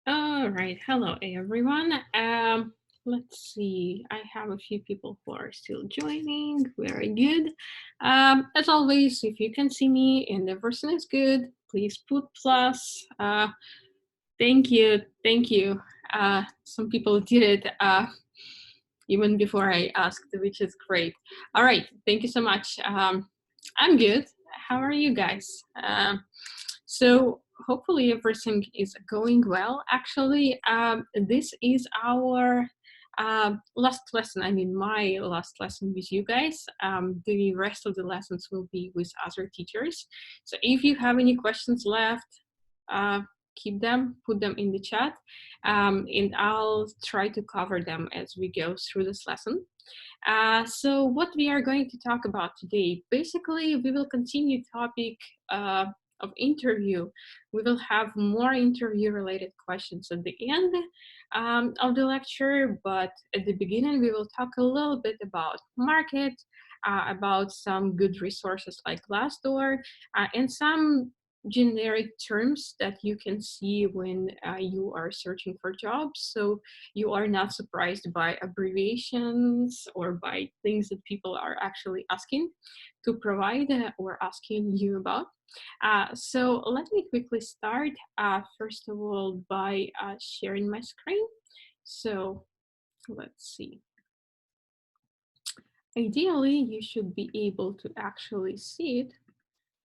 All right. Hello, everyone. Let's see. I have a few people who are still joining. Very good. As always, if you can see me and everything is good, please put plus. Thank you. Thank you. Some people did it even before I asked, which is great. All right. Thank you so much. I'm good. How are you guys? So hopefully everything is going well. Actually, this is our last lesson. I mean, my last lesson with you guys. The rest of the lessons will be with other teachers. So if you have any questions left, uh, keep them, put them in the chat, and I'll try to cover them as we go through this lesson. So what we are going to talk about today, basically we will continue topic of interview. We will have more interview related questions at the end of the lecture, but at the beginning we will talk a little bit about market, about some good resources like Glassdoor, and some generic terms that you can see when you are searching for jobs. So you are not surprised by abbreviations or by things that people are actually asking to provide or asking you about. So let me quickly start, first of all, by sharing my screen. So let's see. Ideally, you should be able to actually see it,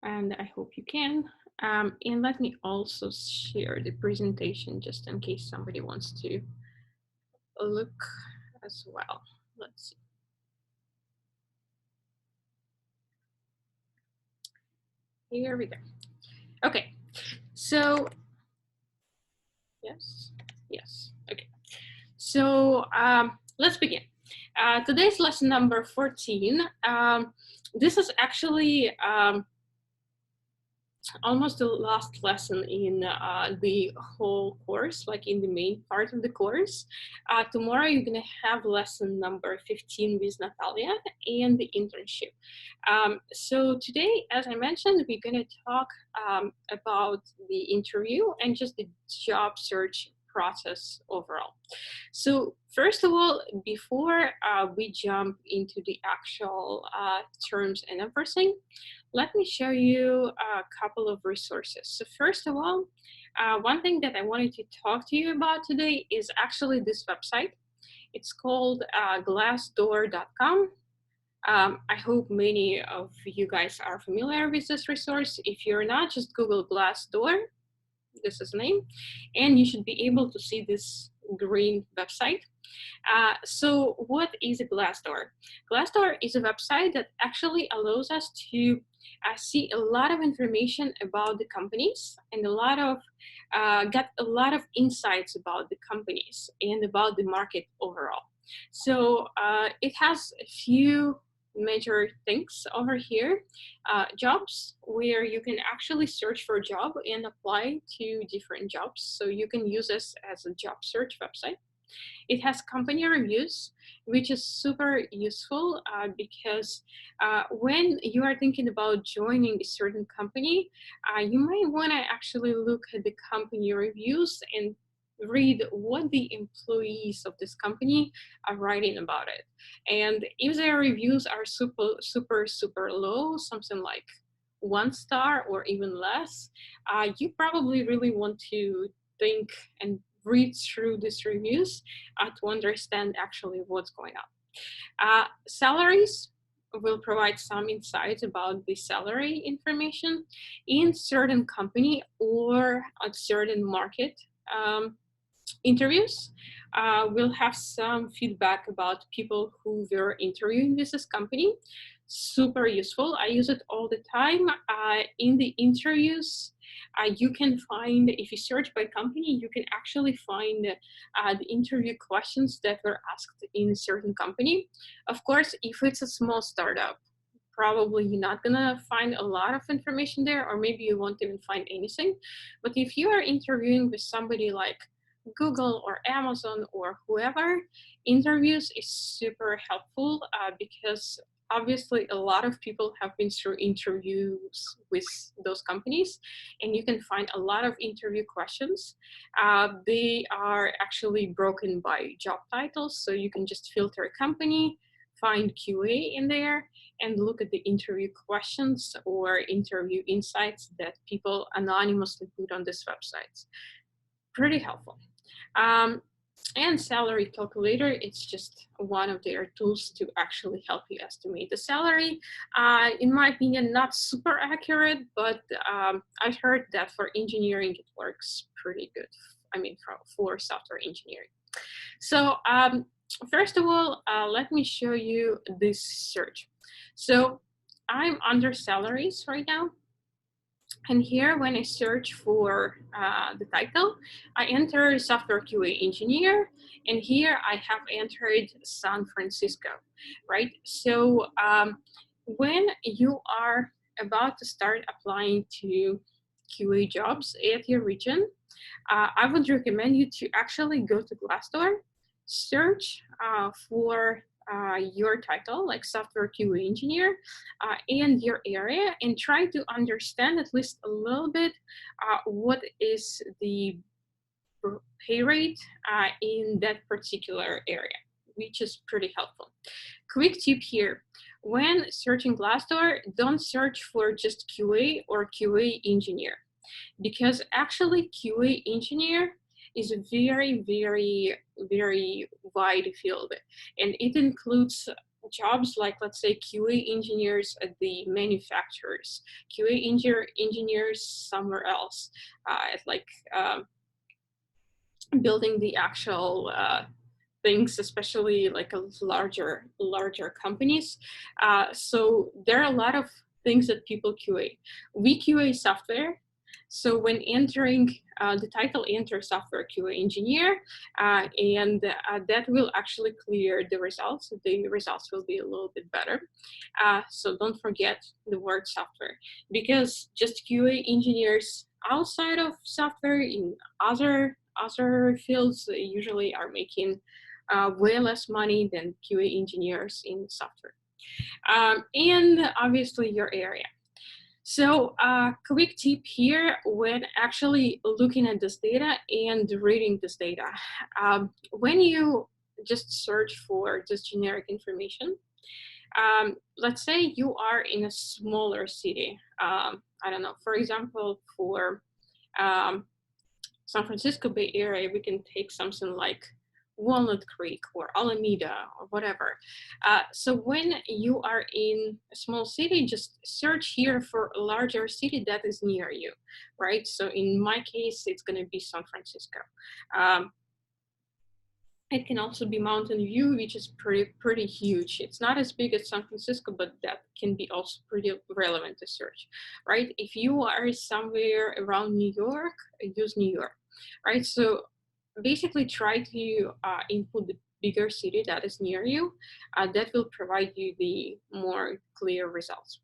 and I hope you can. And let me also share the presentation just in case somebody wants to look as well. Let's see. Here we go. Okay, so yes. Okay, so let's begin. Today's lesson number 14. This is actually almost the last lesson in the whole course, like in the main part of the course. Tomorrow you're gonna have lesson number 15 with Natalia and the internship. So today, as I mentioned, we're gonna talk about the interview and just the job search process overall. So first of all, before we jump into the actual terms and everything, let me show you a couple of resources. So first of all, one thing that I wanted to talk to you about today is actually this website. It's called glassdoor.com. I hope many of you guys are familiar with this resource. If you're not, just Google Glassdoor. This is the name, and you should be able to see this green website. So what is a Glassdoor? Glassdoor is a website that actually allows us to see a lot of information about the companies and get a lot of insights about the companies and about the market overall. So it has a few major things over here. Jobs, where you can actually search for a job and apply to different jobs. So you can use this as a job search website. It has company reviews, which is super useful because when you are thinking about joining a certain company, you might want to actually look at the company reviews and read what the employees of this company are writing about it. And if their reviews are super low, something like 1 star or even less, you probably really want to think and read through these reviews to understand actually what's going on. Salaries will provide some insights about the salary information in certain company or a certain market. Interviews will have some feedback about people who were interviewing with this company. Super useful. I use it all the time. In the interviews, you can find, if you search by company, you can actually find the interview questions that were asked in a certain company. Of course, if it's a small startup, probably you're not gonna find a lot of information there, or maybe you won't even find anything. But if you are interviewing with somebody like Google or Amazon or whoever interviews is super helpful because obviously a lot of people have been through interviews with those companies, and you can find a lot of interview questions. They are actually broken by job titles, so you can just filter a company, find QA in there, and look at the interview questions or interview insights that people anonymously put on these websites. Pretty helpful. And salary calculator, it's just one of their tools to actually help you estimate the salary. In my opinion, not super accurate, but I heard that for engineering, it works pretty good. I mean, for software engineering. So first of all, let me show you this search. So I'm under salaries right now. And here, when I search for the title, I enter software QA engineer, and here I have entered San Francisco, right? So when you are about to start applying to QA jobs at your region, I would recommend you to actually go to Glassdoor, search for your title, like software QA engineer, and your area, and try to understand at least a little bit what is the pay rate in that particular area, which is pretty helpful. Quick tip here. When searching Glassdoor, don't search for just QA or QA engineer, because actually QA engineer is a very, very, very wide field, and it includes jobs like, let's say, QA engineers at the manufacturers, QA engineers somewhere else, at like building the actual things, especially like a larger companies. So there are a lot of things that people QA. We QA software. So when entering the title, enter software QA engineer, and that will actually clear the results. The results will be a little bit better. So don't forget the word software, because just QA engineers outside of software in other fields usually are making way less money than QA engineers in software. And obviously your area. So quick tip here when actually looking at this data and reading this data. When you just search for this generic information, let's say you are in a smaller city. I don't know, for example, for San Francisco Bay Area, we can take something like Walnut Creek or Alameda or whatever. So when you are in a small city, just search here for a larger city that is near you, right? So in my case, it's going to be San Francisco. It can also be Mountain View, which is pretty huge. It's not as big as San Francisco, but that can be also pretty relevant to search, right? If you are somewhere around New York, use New York, right? So basically try to input the bigger city that is near you. That will provide you the more clear results.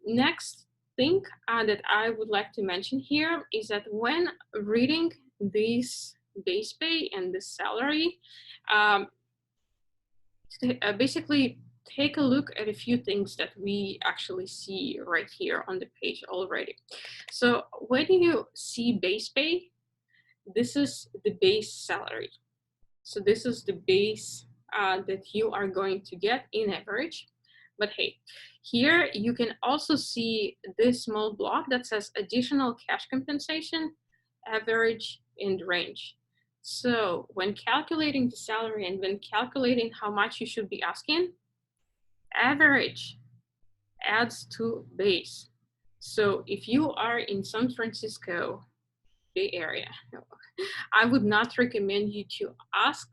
Next thing that I would like to mention here is that when reading these base pay and the salary, basically take a look at a few things that we actually see right here on the page already. So when you see base pay, this is the base salary. So this is the base that you are going to get in average. But hey, here you can also see this small block that says additional cash compensation, average, and range. So when calculating the salary and when calculating how much you should be asking, average adds to base. So if you are in San Francisco Bay Area, I would not recommend you to ask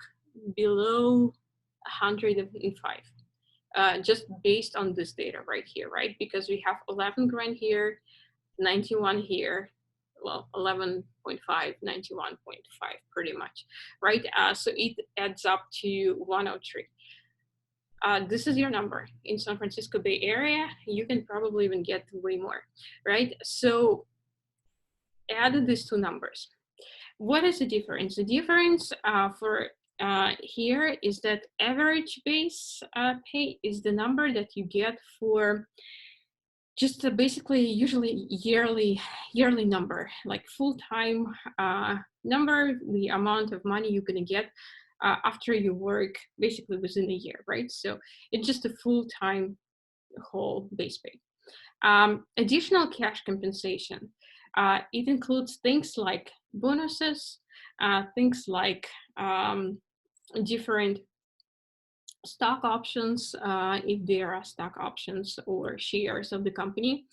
below 105, just based on this data right here, right? Because we have 11 grand here, 91 here, well, 11.5, 91.5, pretty much, right? So it adds up to 103. This is your number. In San Francisco Bay Area, you can probably even get way more, right? So add these two numbers. what is the difference? The difference for here is that average base pay is the number that you get for just basically usually yearly number, like full-time number, the amount of money you're gonna get after you work basically within a year, right? So it's just a full-time whole base pay. Additional cash compensation, it includes things like bonuses, things like different stock options, if there are stock options or shares of the company,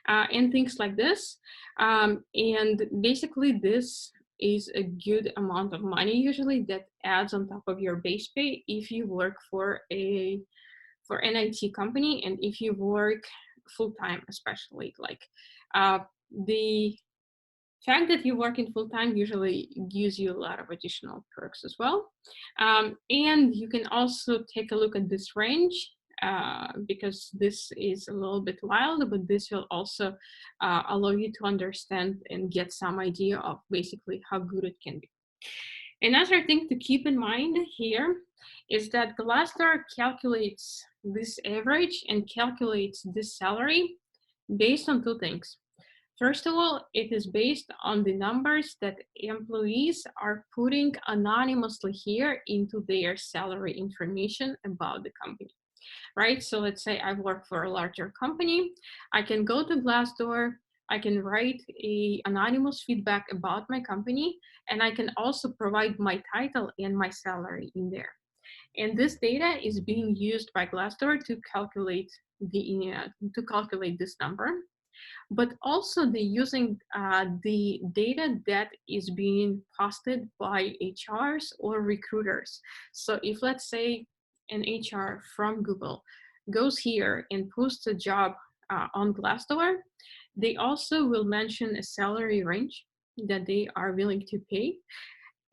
and things like this. And basically this is a good amount of money usually that adds on top of your base pay if you work for an IT company, and if you work full-time, especially. Like the fact that you work in full-time usually gives you a lot of additional perks as well. And you can also take a look at this range because this is a little bit wild, but this will also allow you to understand and get some idea of basically how good it can be. Another thing to keep in mind here is that Glassdoor calculates this average and calculates this salary based on two things. First of all, it is based on the numbers that employees are putting anonymously here into their salary information about the company, right? So let's say I work for a larger company. I can go to Glassdoor, I can write a anonymous feedback about my company, and I can also provide my title and my salary in there. And this data is being used by Glassdoor to calculate this number. But also they're using the data that is being posted by HRs or recruiters. So if, let's say, an HR from Google goes here and posts a job on Glassdoor, they also will mention a salary range that they are willing to pay.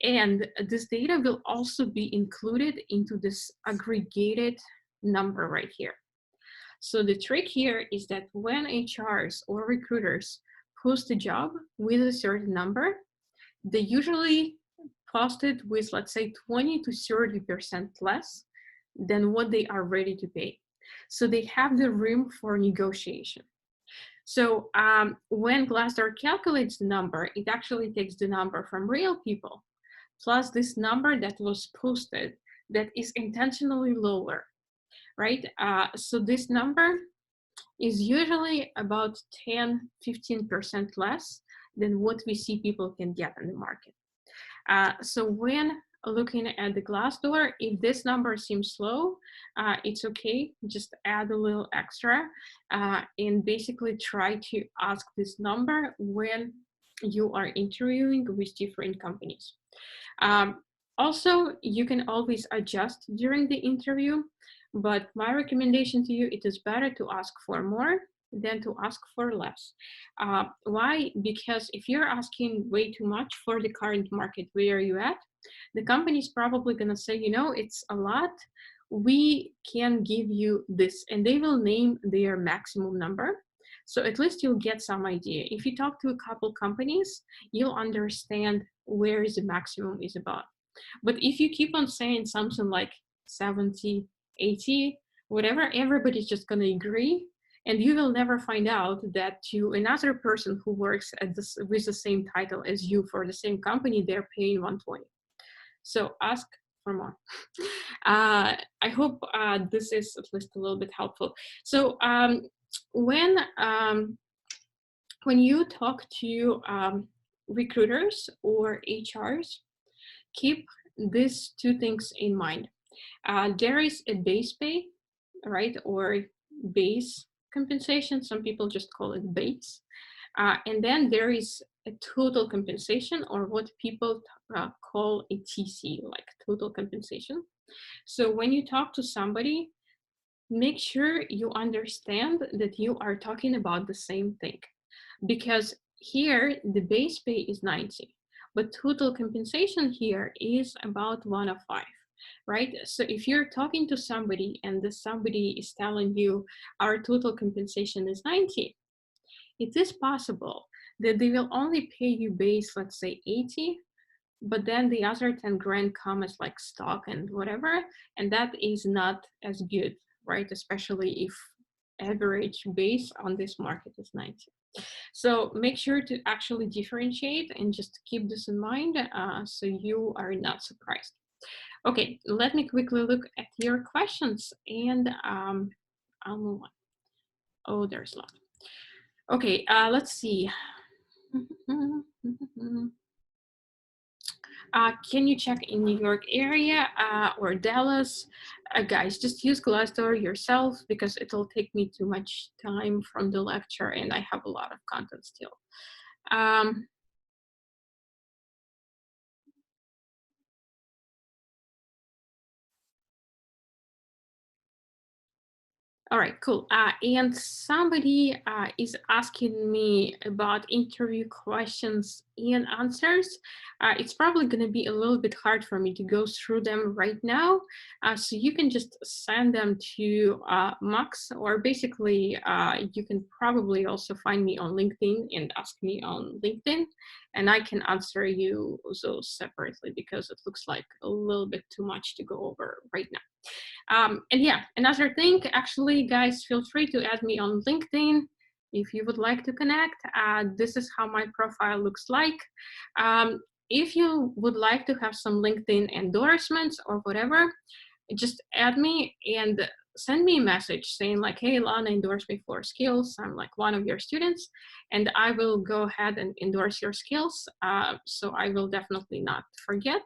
And this data will also be included into this aggregated number right here. So the trick here is that when HRs or recruiters post a job with a certain number, they usually post it with, let's say, 20 to 30% less than what they are ready to pay. So they have the room for negotiation. So when Glassdoor calculates the number, it actually takes the number from real people, plus this number that was posted that is intentionally lower, right? So this number is usually about 10-15% less than what we see people can get in the market. So when looking at the Glassdoor, if this number seems low, it's okay, just add a little extra and basically try to ask this number when you are interviewing with different companies. Also, you can always adjust during the interview, but my recommendation to you, it is better to ask for more than to ask for less. Why? Because if you're asking way too much for the current market where you're at, the company is probably going to say, you know, it's a lot, we can give you this, and they will name their maximum number. So at least you'll get some idea. If you talk to a couple companies, you'll understand where is the maximum is about. But if you keep on saying something like 70, 80, whatever, everybody's just going to agree, and you will never find out that to another person who works at this with the same title as you for the same company, they're paying 120. So ask for more. I hope this is at least a little bit helpful. So when you talk to recruiters or HRs, keep these two things in mind. There is a base pay, right, or base compensation. Some people just call it base. And then there is a total compensation, or what people call a TC, like total compensation. So when you talk to somebody, make sure you understand that you are talking about the same thing. Because here, the base pay is 90, but total compensation here is about 105. Right? So if you're talking to somebody and this somebody is telling you our total compensation is 90, it is possible that they will only pay you base, let's say 80, but then the other 10 grand come as like stock and whatever, and that is not as good, right? Especially if average base on this market is 90. So make sure to actually differentiate and just keep this in mind so you are not surprised. Okay, let me quickly look at your questions and I'll move on. Oh, there's a lot. Okay, let's see. Can you check in New York area or Dallas? Guys, just use Glassdoor yourself because it'll take me too much time from the lecture and I have a lot of content still. All right, cool. And somebody is asking me about interview questions and answers. It's probably going to be a little bit hard for me to go through them right now. So you can just send them to Max, or basically you can probably also find me on LinkedIn and ask me on LinkedIn. And I can answer you those separately because it looks like a little bit too much to go over right now. And yeah, another thing, actually, guys, feel free to add me on LinkedIn if you would like to connect. This is how my profile looks like. If you would like to have some LinkedIn endorsements or whatever, just add me and send me a message saying like, hey, Lana, endorse me for skills. I'm like one of your students, and I will go ahead and endorse your skills. So I will definitely not forget.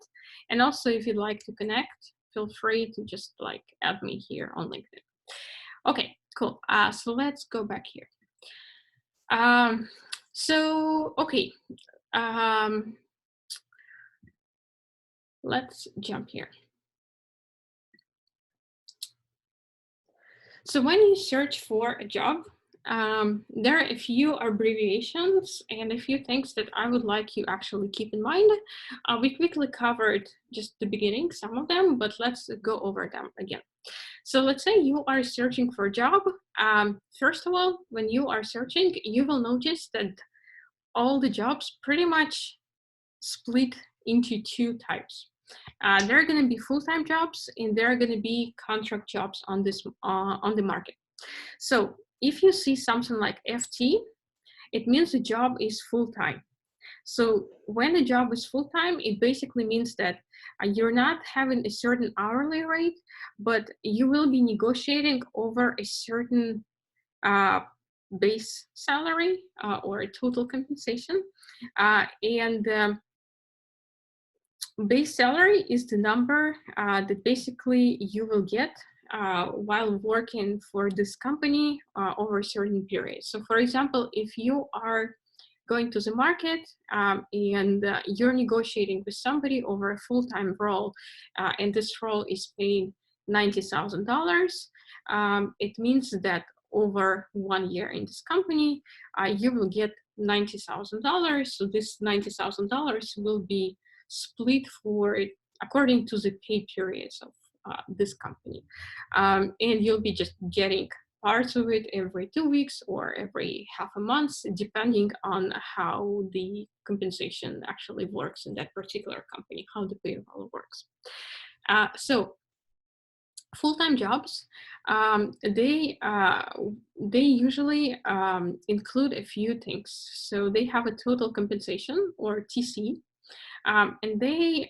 And also, if you'd like to connect, feel free to just like add me here on LinkedIn. Okay, cool. So let's go back here. Okay, let's jump here. So when you search for a job, there are a few abbreviations and a few things that I would like you actually keep in mind. We quickly covered just the beginning, some of them, but let's go over them again. So let's say you are searching for a job. First of all, when you are searching, you will notice that all the jobs pretty much split into two types. There are going to be full-time jobs and there are going to be contract jobs on the market. So if you see something like FT, it means the job is full-time. So when the job is full-time, it basically means that you're not having a certain hourly rate, but you will be negotiating over a certain base salary or a total compensation. Base salary is the number that basically you will get while working for this company over a certain period. So for example, if you are going to the market and you're negotiating with somebody over a full-time role and this role is paid $90,000, it means that over 1 year in this company, you will get $90,000. So this $90,000 will be split for it according to the pay periods of this company. And you'll be just getting parts of it every 2 weeks or every half a month, depending on how the compensation actually works in that particular company, how the payroll works. So full-time jobs, they usually include a few things. So they have a total compensation or TC, and they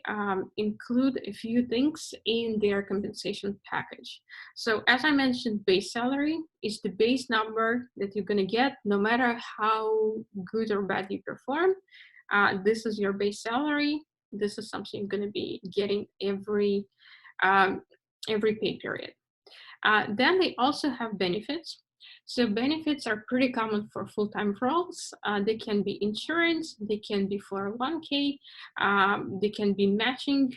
include a few things in their compensation package. So as I mentioned, base salary is the base number that you're going to get no matter how good or bad you perform. This is your base salary. This is something you're going to be getting every pay period. Then they also have benefits. So benefits are pretty common for full-time roles. They can be insurance, they can be 401k, they can be matching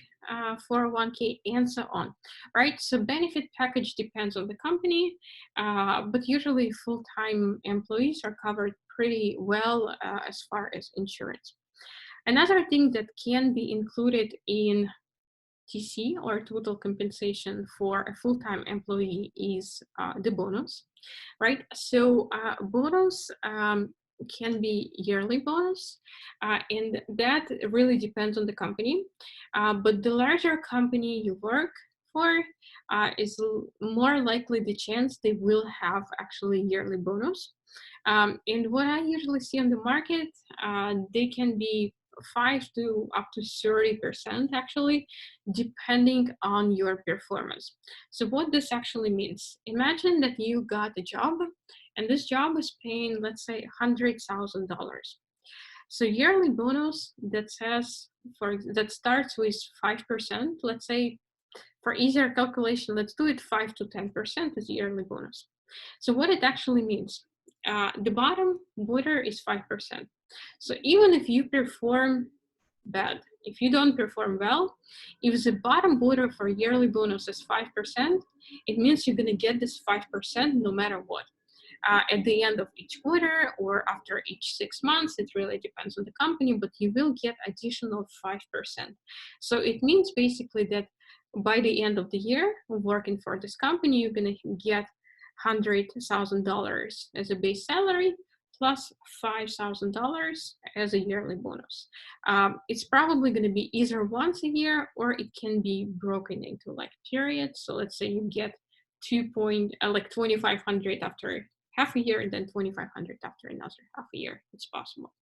401k, and so on, right? So benefit package depends on the company, but usually full-time employees are covered pretty well as far as insurance. Another thing that can be included in TC or total compensation for a full-time employee is the bonus, right? So bonus can be yearly bonus, and that really depends on the company. But the larger company you work for is more likely the chance they will have actually yearly bonus. And what I usually see on the market, they can be 5 to up to 30% actually, depending on your performance. So what this actually means, imagine that you got a job and this job is paying, let's say, $100,000. So yearly bonus that says that starts with 5%, let's say for easier calculation, let's do it 5 to 10% as yearly bonus. So what it actually means, the bottom border is 5%. So even if you perform bad, if you don't perform well, if the bottom border for yearly bonus is 5%, it means you're gonna get this 5% no matter what. At the end of each quarter or after each 6 months, it really depends on the company, but you will get additional 5%. So it means basically that by the end of the year working for this company, you're going to get $100,000 as a base salary plus $5,000 as a yearly bonus. It's probably going to be either once a year or it can be broken into like periods. So let's say you get 2,500 after half a year and then 2,500 after another half a year. It's possible.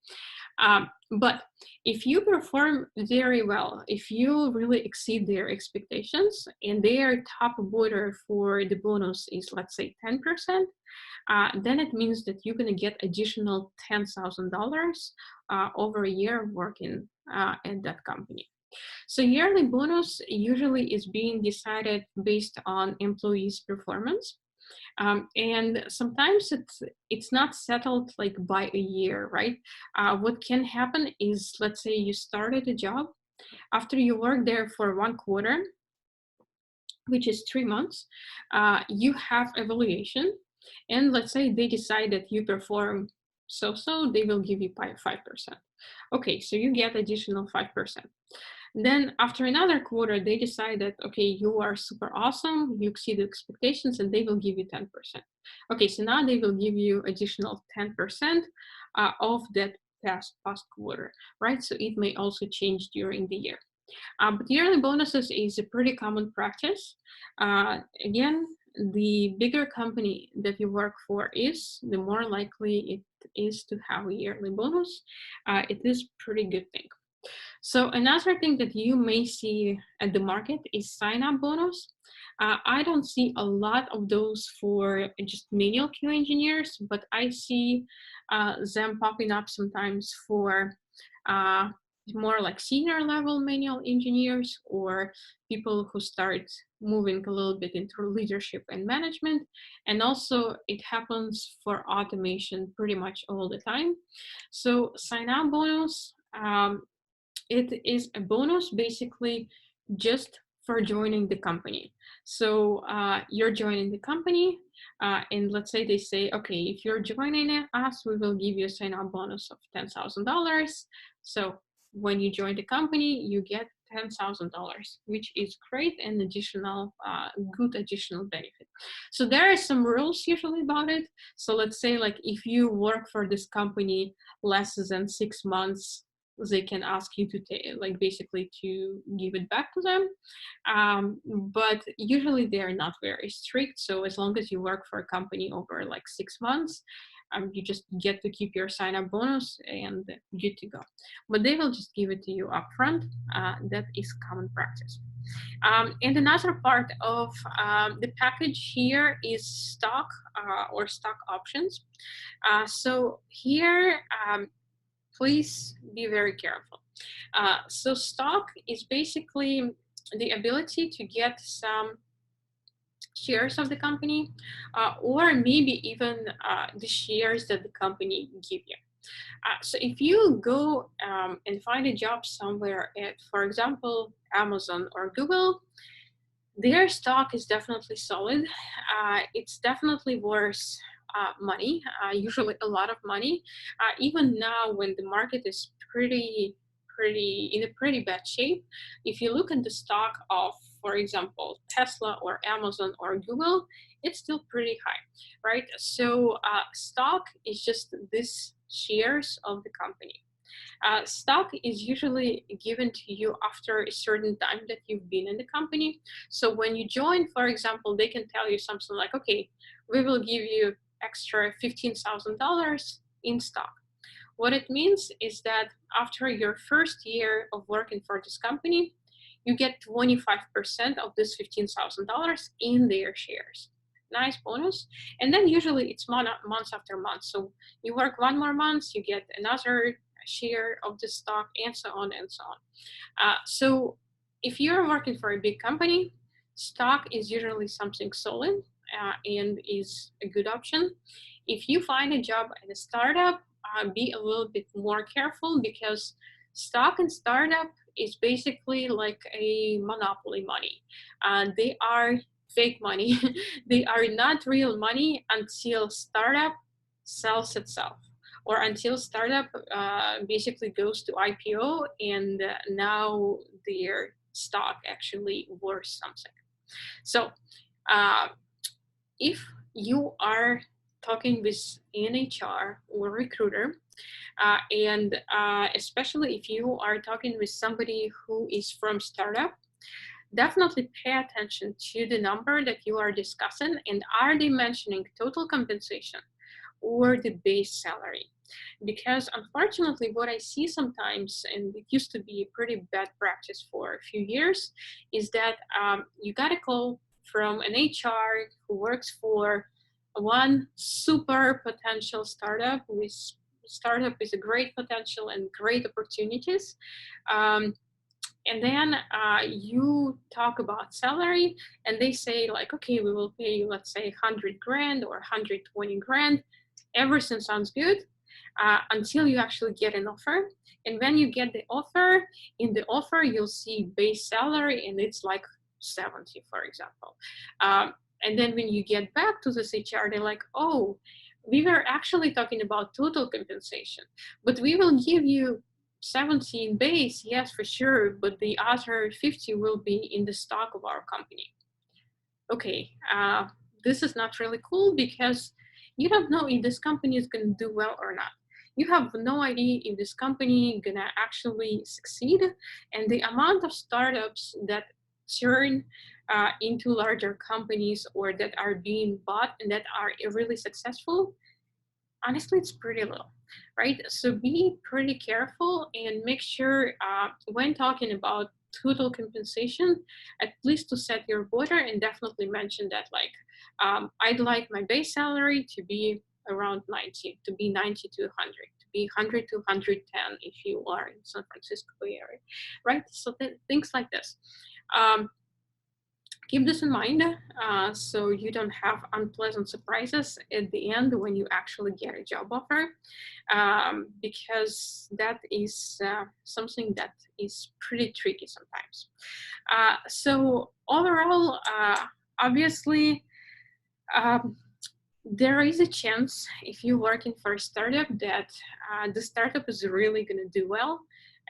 But if you perform very well, if you really exceed their expectations and their top border for the bonus is, let's say, 10%, then it means that you're going to get additional $10,000 over a year of working at that company. So yearly bonus usually is being decided based on employees' performance. And sometimes it's not settled like by a year, right? What can happen is, let's say you started a job, after you work there for 1 quarter, which is 3 months, you have evaluation, and let's say they decide that you perform so, they will give you 5%. Okay, so you get additional 5%. Then after another quarter, they decide that, okay, you are super awesome, you exceed expectations, and they will give you 10%. Okay, so now they will give you additional 10% of that past quarter, right? So it may also change during the year. But yearly bonuses is a pretty common practice. Again, the bigger company that you work for is, the more likely it is to have a yearly bonus. It is pretty good thing. So another thing that you may see at the market is sign-up bonus. I don't see a lot of those for just manual QA engineers, but I see them popping up sometimes for more like senior level manual engineers or people who start moving a little bit into leadership and management. And also it happens for automation pretty much all the time. So sign-up bonus, it is a bonus basically just for joining the company. So you're joining the company, and let's say they say, okay, if you're joining us, we will give you a sign-up bonus of $10,000. So when you join the company, you get $10,000, which is great and additional, good additional benefit. So there are some rules usually about it. So let's say like if you work for this company less than 6 months, they can ask you to like basically to give it back to them, but usually they're not very strict. So as long as you work for a company over like 6 months, you just get to keep your sign-up bonus and good to go. But they will just give it to you upfront. That is common practice. And another part of the package here is stock or stock options. So here, please be very careful. So stock is basically the ability to get some shares of the company, or maybe even the shares that the company give you. So if you go and find a job somewhere at, for example, Amazon or Google, their stock is definitely solid. It's definitely worth money, usually a lot of money. Even now when the market is in a pretty bad shape, if you look at the stock of, for example, Tesla or Amazon or Google, it's still pretty high, right? So stock is just this shares of the company. Stock is usually given to you after a certain time that you've been in the company. So when you join, for example, they can tell you something like, okay, we will give you extra $15,000 in stock. What it means is that after your first year of working for this company, you get 25% of this $15,000 in their shares. Nice bonus. And then usually it's month after month. So you work one more month, you get another share of the stock, and so on and so on. So if you're working for a big company, stock is usually something solid and is a good option. If you find a job at a startup, be a little bit more careful, because stock and startup is basically like a monopoly money. They are fake money. They are not real money until startup sells itself, or until startup basically goes to IPO and now their stock actually worth something. So if you are talking with an HR or recruiter, and especially if you are talking with somebody who is from startup, definitely pay attention to the number that you are discussing, and are they mentioning total compensation or the base salary? Because unfortunately, what I see sometimes, and it used to be a pretty bad practice for a few years, is that you got a call from an HR who works for one super potential startup with a great potential and great opportunities. And then you talk about salary, and they say like, okay, we will pay you, let's say 100 grand or 120 grand. Everything sounds good until you actually get an offer. And when you get the offer, in the offer, you'll see base salary and it's like 70, for example. And then when you get back to this HR, they're like, oh, we were actually talking about total compensation, but we will give you 17 base, yes, for sure, but the other 50 will be in the stock of our company. Okay, this is not really cool, because you don't know if this company is going to do well or not. You have no idea if this company gonna actually succeed, and the amount of startups that turn into larger companies or that are being bought and that are really successful, honestly, it's pretty low, right? So be pretty careful and make sure when talking about total compensation, at least to set your border, and definitely mention that like, I'd like my base salary to be around 90, to be 90 to 100, to be 100 to 110 if you are in San Francisco Bay Area, right? So things like this. Keep this in mind so you don't have unpleasant surprises at the end when you actually get a job offer, because that is something that is pretty tricky sometimes. So overall, obviously, there is a chance if you're working for a startup that the startup is really going to do well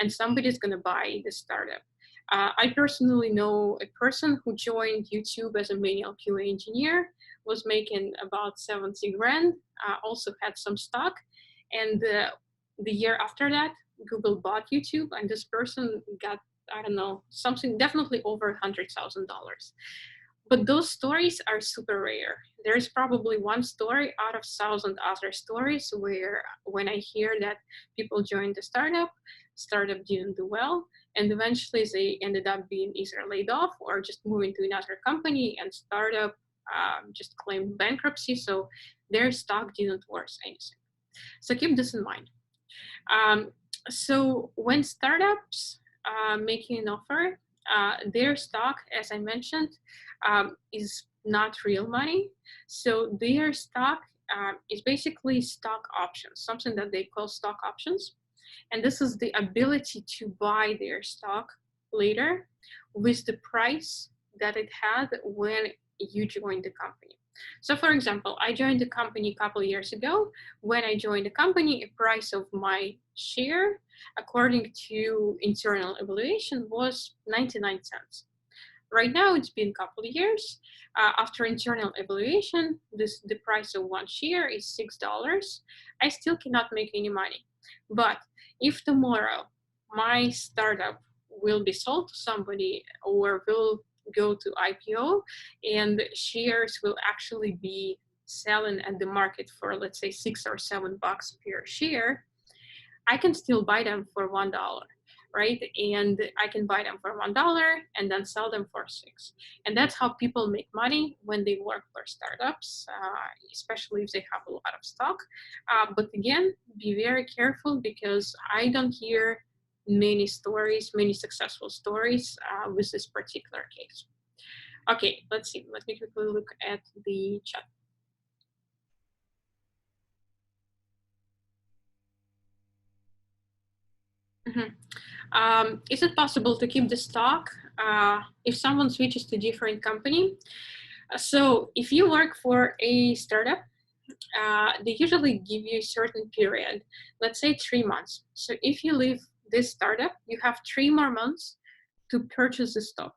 and somebody's going to buy the startup. I personally know a person who joined YouTube as a manual QA engineer, was making about 70 grand, also had some stock. And the year after that, Google bought YouTube, and this person got, I don't know, something definitely over $100,000. But those stories are super rare. There's probably one story out of 1,000 other stories where when I hear that people joined the startup didn't do well, and eventually they ended up being either laid off or just moving to another company, and startup just claimed bankruptcy, so their stock didn't worth anything. So keep this in mind. So when startups making an offer, their stock, as I mentioned, is not real money. So their stock is basically stock options, something that they call stock options. And this is the ability to buy their stock later with the price that it had when you joined the company. So for example, I joined the company a couple of years ago. When I joined the company, a price of my share, according to internal evaluation, was 99 cents. Right now, it's been a couple of years. After internal evaluation, the price of one share is $6. I still cannot make any money. But if tomorrow my startup will be sold to somebody or will go to IPO and shares will actually be selling at the market for, let's say, $6 or $7 per share, I can still buy them for $1, right? And I can buy them for $1 and then sell them for 6. And that's how people make money when they work for startups, especially if they have a lot of stock. But again, be very careful because I don't hear many stories, many successful stories with this particular case. Okay, let's see. Let me quickly look at the chat. Is it possible to keep the stock if someone switches to different company? So if you work for a startup, they usually give you a certain period, let's say 3 months. So if you leave this startup, you have 3 more months to purchase the stock.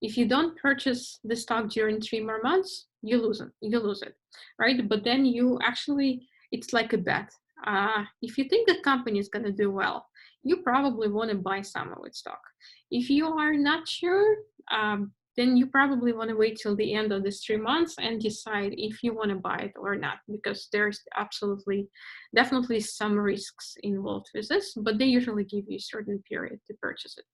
If you don't purchase the stock during 3 more months, you lose it, right? But then you actually, it's like a bet. If you think the company is going to do well, you probably want to buy some of its stock. If you are not sure, then you probably want to wait till the end of this 3 months and decide if you want to buy it or not, because there's definitely some risks involved with this, but they usually give you a certain period to purchase it.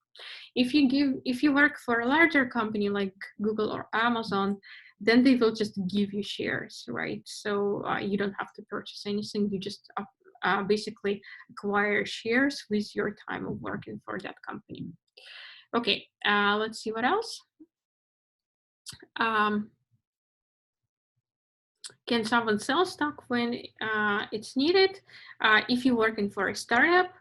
If you work for a larger company like Google or Amazon, then they will just give you shares, right? So you don't have to purchase anything. You just basically acquire shares with your time of working for that company. Okay, let's see what else. Can someone sell stock when it's needed? If you're working for a startup,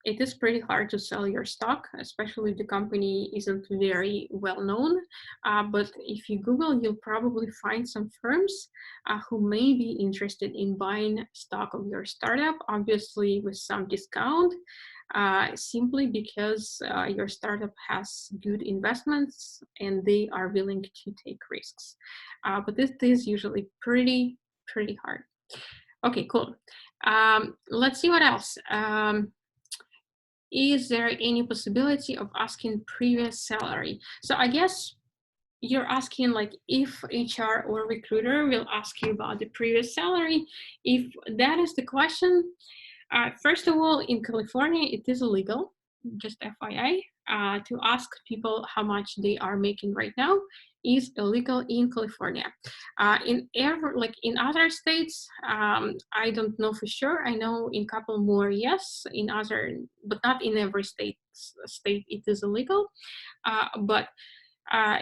it is pretty hard to sell your stock, especially if the company isn't very well known. But if you Google, you'll probably find some firms who may be interested in buying stock of your startup, obviously with some discount, simply because your startup has good investments and they are willing to take risks. But this is usually pretty hard. Okay, cool. Let's see what else. Is there any possibility of asking previous salary? So I guess you're asking like if HR or recruiter will ask you about the previous salary. If that is the question, first of all, in California, it is illegal, just FYI, to ask people how much they are making right now is illegal in California. In other states, I don't know for sure. I know in a couple more, yes, in other, but not in every state it is illegal. But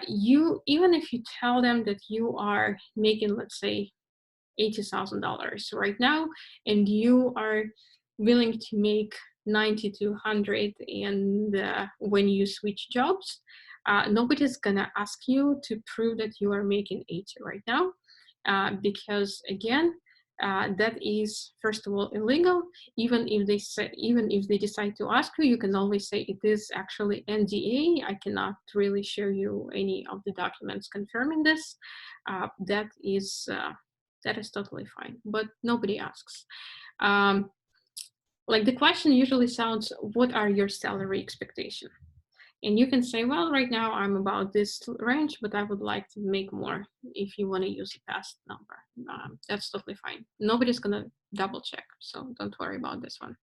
you, even if you tell them that you are making, let's say, $80,000 right now, and you are willing to make 90 to 100, and when you switch jobs, nobody's gonna ask you to prove that you are making 80 right now, because again, that is first of all illegal. Even if they decide to ask you, you can always say it is actually NDA. I cannot really show you any of the documents confirming this. That is totally fine, but nobody asks. Like the question usually sounds, what are your salary expectations? And you can say, well, right now I'm about this range, but I would like to make more if you want to use a past number. That's totally fine. Nobody's going to double check, so don't worry about this one.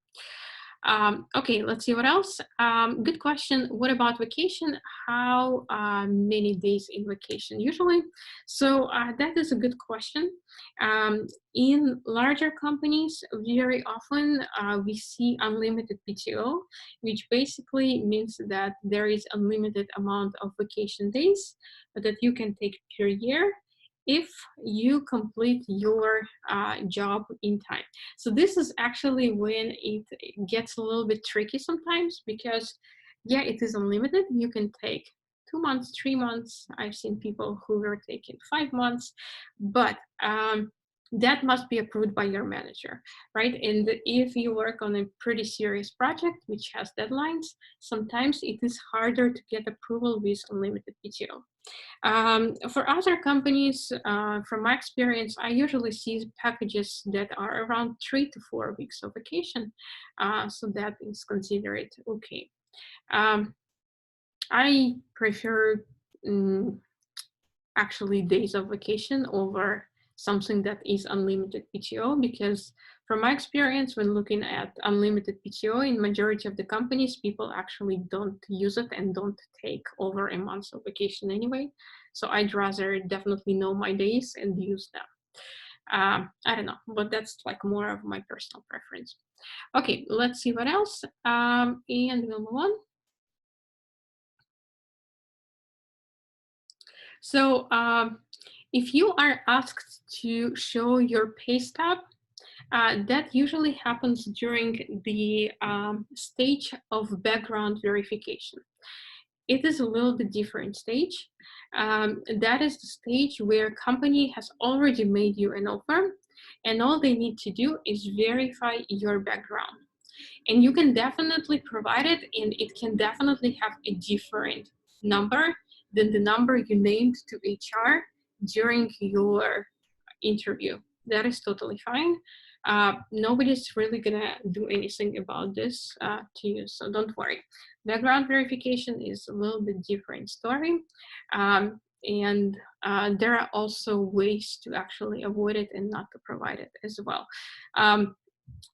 Okay, let's see what else. Good question. What about vacation? How many days in vacation usually? So that is a good question. In larger companies, very often we see unlimited PTO, which basically means that there is unlimited amount of vacation days that you can take per year if you complete your job in time. So this is actually when it gets a little bit tricky sometimes, because yeah, it is unlimited. You can take 2 months, 3 months. I've seen people who were taking 5 months, but that must be approved by your manager, right? And if you work on a pretty serious project which has deadlines, sometimes it is harder to get approval with unlimited PTO. For other companies, from my experience, I usually see packages that are around 3 to 4 weeks of vacation, so that is considered okay. I prefer actually days of vacation over something that is unlimited PTO, because from my experience when looking at unlimited PTO in majority of the companies, people actually don't use it and don't take over a month of vacation anyway. So I'd rather definitely know my days and use them. I don't know, but that's like more of my personal preference. Okay, let's see what else, and we'll move on. So if you are asked to show your pay stub, that usually happens during the stage of background verification. It is a little bit different stage. That is the stage where company has already made you an offer, and all they need to do is verify your background. And you can definitely provide it, and it can definitely have a different number than the number you named to HR during your interview. That is totally fine. Nobody's really gonna do anything about this to you, so don't worry. Background verification is a little bit different story. And there are also ways to actually avoid it and not to provide it as well.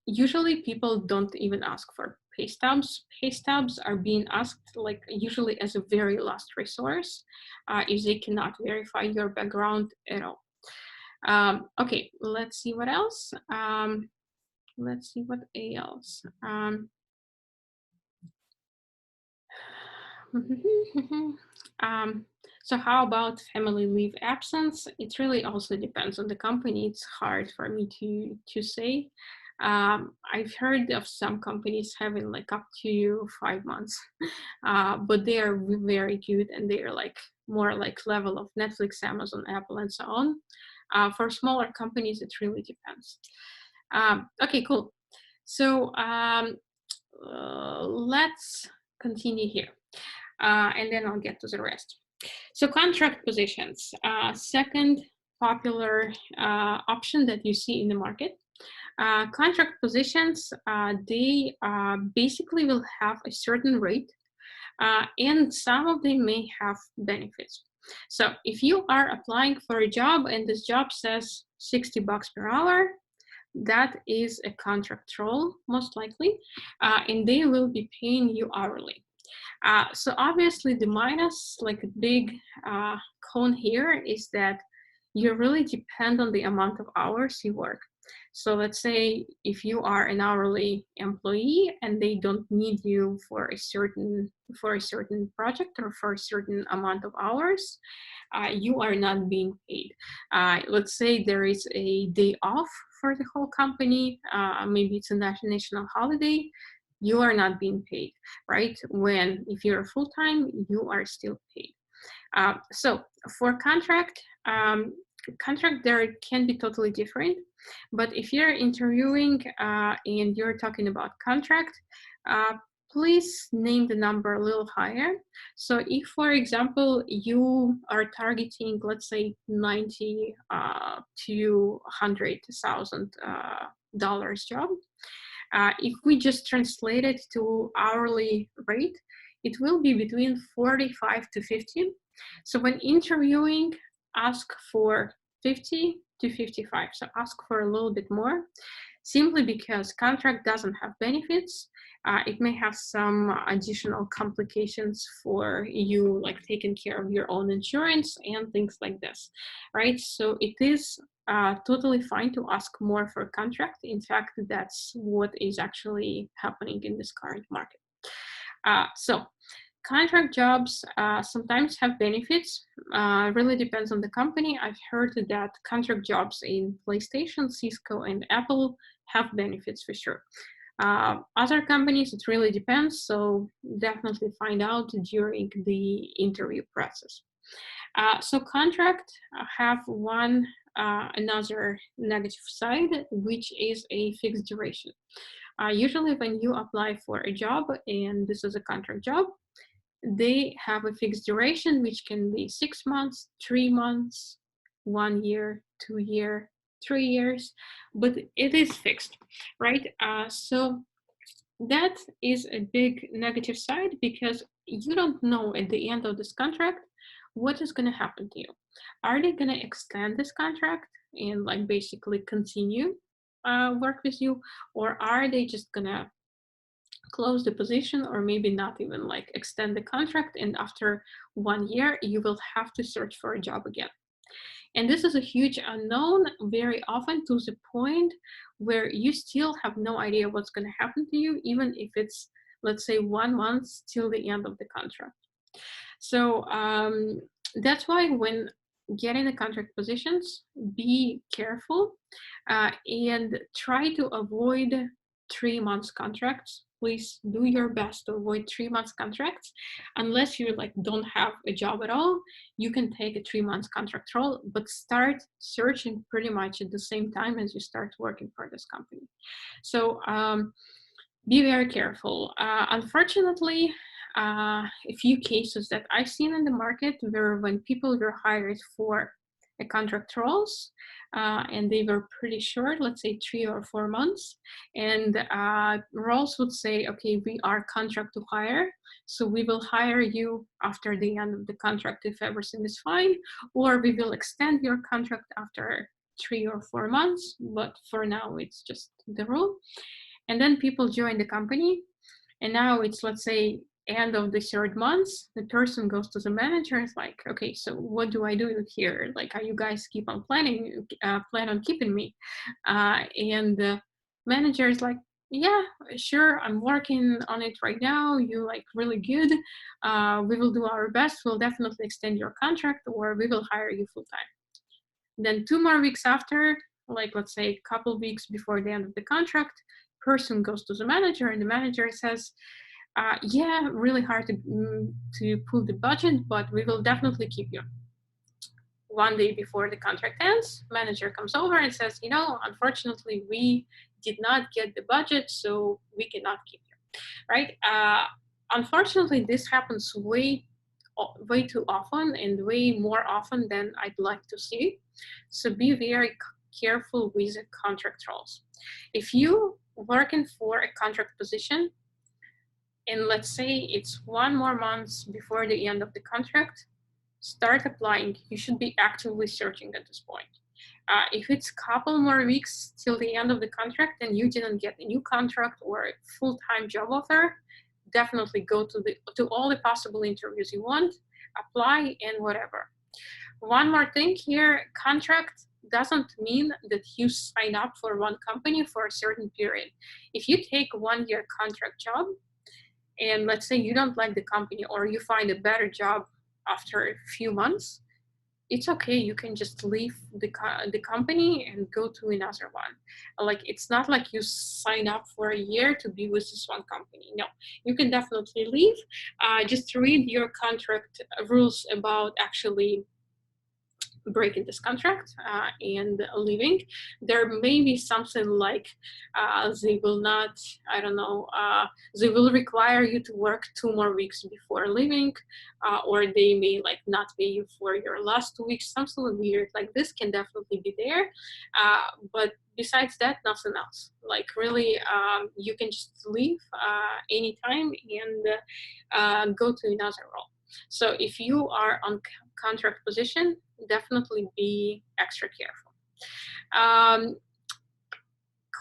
Usually people don't even ask for pay stubs. Pay stubs are being asked like usually as a very last resource if they cannot verify your background at all. Okay, let's see what else. Let's see what else. So how about family leave absence? It really also depends on the company. It's hard for me to say. I've heard of some companies having like up to 5 months, but they are very good and they are like more like level of Netflix, Amazon, Apple, and so on. For smaller companies, it really depends. Okay, cool. So let's continue here, and then I'll get to the rest. So contract positions, second popular option that you see in the market. Contract positions, they basically will have a certain rate, and some of them may have benefits. So if you are applying for a job and this job says $60 per hour, that is a contract role, most likely, and they will be paying you hourly. So obviously the minus, like a big cone here, is that you really depend on the amount of hours you work. So let's say if you are an hourly employee and they don't need you for a certain project or for a certain amount of hours, you are not being paid. Let's say there is a day off for the whole company, maybe it's a national holiday, you are not being paid, right? When if you're full-time, you are still paid. So for contract there can be totally different, but if you're interviewing and you're talking about contract, please name the number a little higher. So if, for example, you are targeting, let's say, $90,000 to $100,000 job, if we just translate it to hourly rate, it will be between 45 to 50. So when interviewing, ask for 50 to 55. So ask for a little bit more, simply because contract doesn't have benefits. It may have some additional complications for you, like taking care of your own insurance and things like this, right? So it is totally fine to ask more for a contract. In fact, that's what is actually happening in this current market. So contract jobs sometimes have benefits. Really depends on the company. I've heard that contract jobs in PlayStation, Cisco, and Apple have benefits for sure. Other companies, it really depends. So definitely find out during the interview process. So contract have one another negative side, which is a fixed duration. Usually when you apply for a job, and this is a contract job, they have a fixed duration, which can be 6 months, 3 months, 1 year, 2 year, 3 years, but it is fixed, right? So that is a big negative side, because you don't know at the end of this contract what is going to happen to you. Are they going to extend this contract and like basically continue work with you, or are they just going to close the position, or maybe not even like extend the contract, and after 1 year you will have to search for a job again? And this is a huge unknown, very often to the point where you still have no idea what's going to happen to you, even if it's, let's say, 1 month till the end of the contract. So that's why when getting the contract positions, be careful and try to avoid 3 months contracts. Please do your best to avoid 3 months contracts. Unless you like don't have a job at all, you can take a 3 months contract role, but start searching pretty much at the same time as you start working for this company. So be very careful. Unfortunately, a few cases that I've seen in the market were when people were hired for a contract roles and they were pretty short, let's say 3 or 4 months, and roles would say, okay, we are contract to hire, so we will hire you after the end of the contract if everything is fine, or we will extend your contract after 3 or 4 months, but for now it's just the rule. And then people join the company, and now it's, let's say, end of the 3rd month, the person goes to the manager and is like, okay, so what do I do here? Like, are you guys keep on plan on keeping me? And the manager is like, yeah, sure, I'm working on it right now. You're like really good. We will do our best. We'll definitely extend your contract, or we will hire you full time. Then 2 more weeks after, like let's say a couple weeks before the end of the contract, person goes to the manager, and the manager says, yeah, really hard to pull the budget, but we will definitely keep you. 1 day before the contract ends, manager comes over and says, you know, unfortunately, we did not get the budget, so we cannot keep you, right? Unfortunately, this happens way too often, and way more often than I'd like to see. So be very careful with contract roles. If you working for a contract position, and let's say it's 1 more month before the end of the contract, start applying. You should be actively searching at this point. If it's a couple more weeks till the end of the contract and you didn't get a new contract or a full-time job offer, definitely go to all the possible interviews you want, apply, and whatever. One more thing here, contract doesn't mean that you sign up for one company for a certain period. If you take a 1-year contract job, and let's say you don't like the company, or you find a better job after a few months, it's okay. You can just leave the company and go to another one. Like, it's not like you sign up for a year to be with this one company. No, you can definitely leave. Just read your contract rules about actually breaking this contract and leaving. There may be something like they will not, I don't know, they will require you to work 2 more weeks before leaving, or they may like not pay you for your last 2 weeks. Something weird like this can definitely be there, but besides that, nothing else. Like, really, you can just leave anytime and go to another role. So if you are on contract position, definitely be extra careful.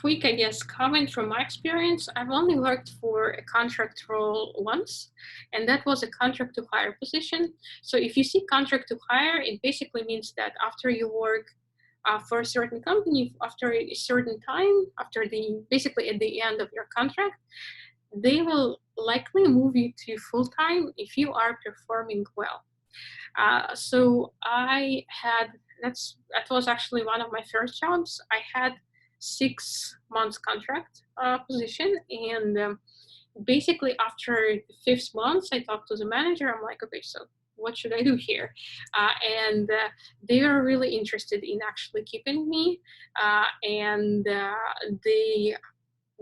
Quick, I guess, comment from my experience. I've only worked for a contract role once, and that was a contract to hire position. So if you see contract to hire, it basically means that after you work for a certain company, after a certain time, basically at the end of your contract, they will likely move you to full-time if you are performing well. So that was actually one of my first jobs. I had 6 months contract position, and basically after the 5th month, I talked to the manager. I'm like, okay, so what should I do here? And they are really interested in actually keeping me, and they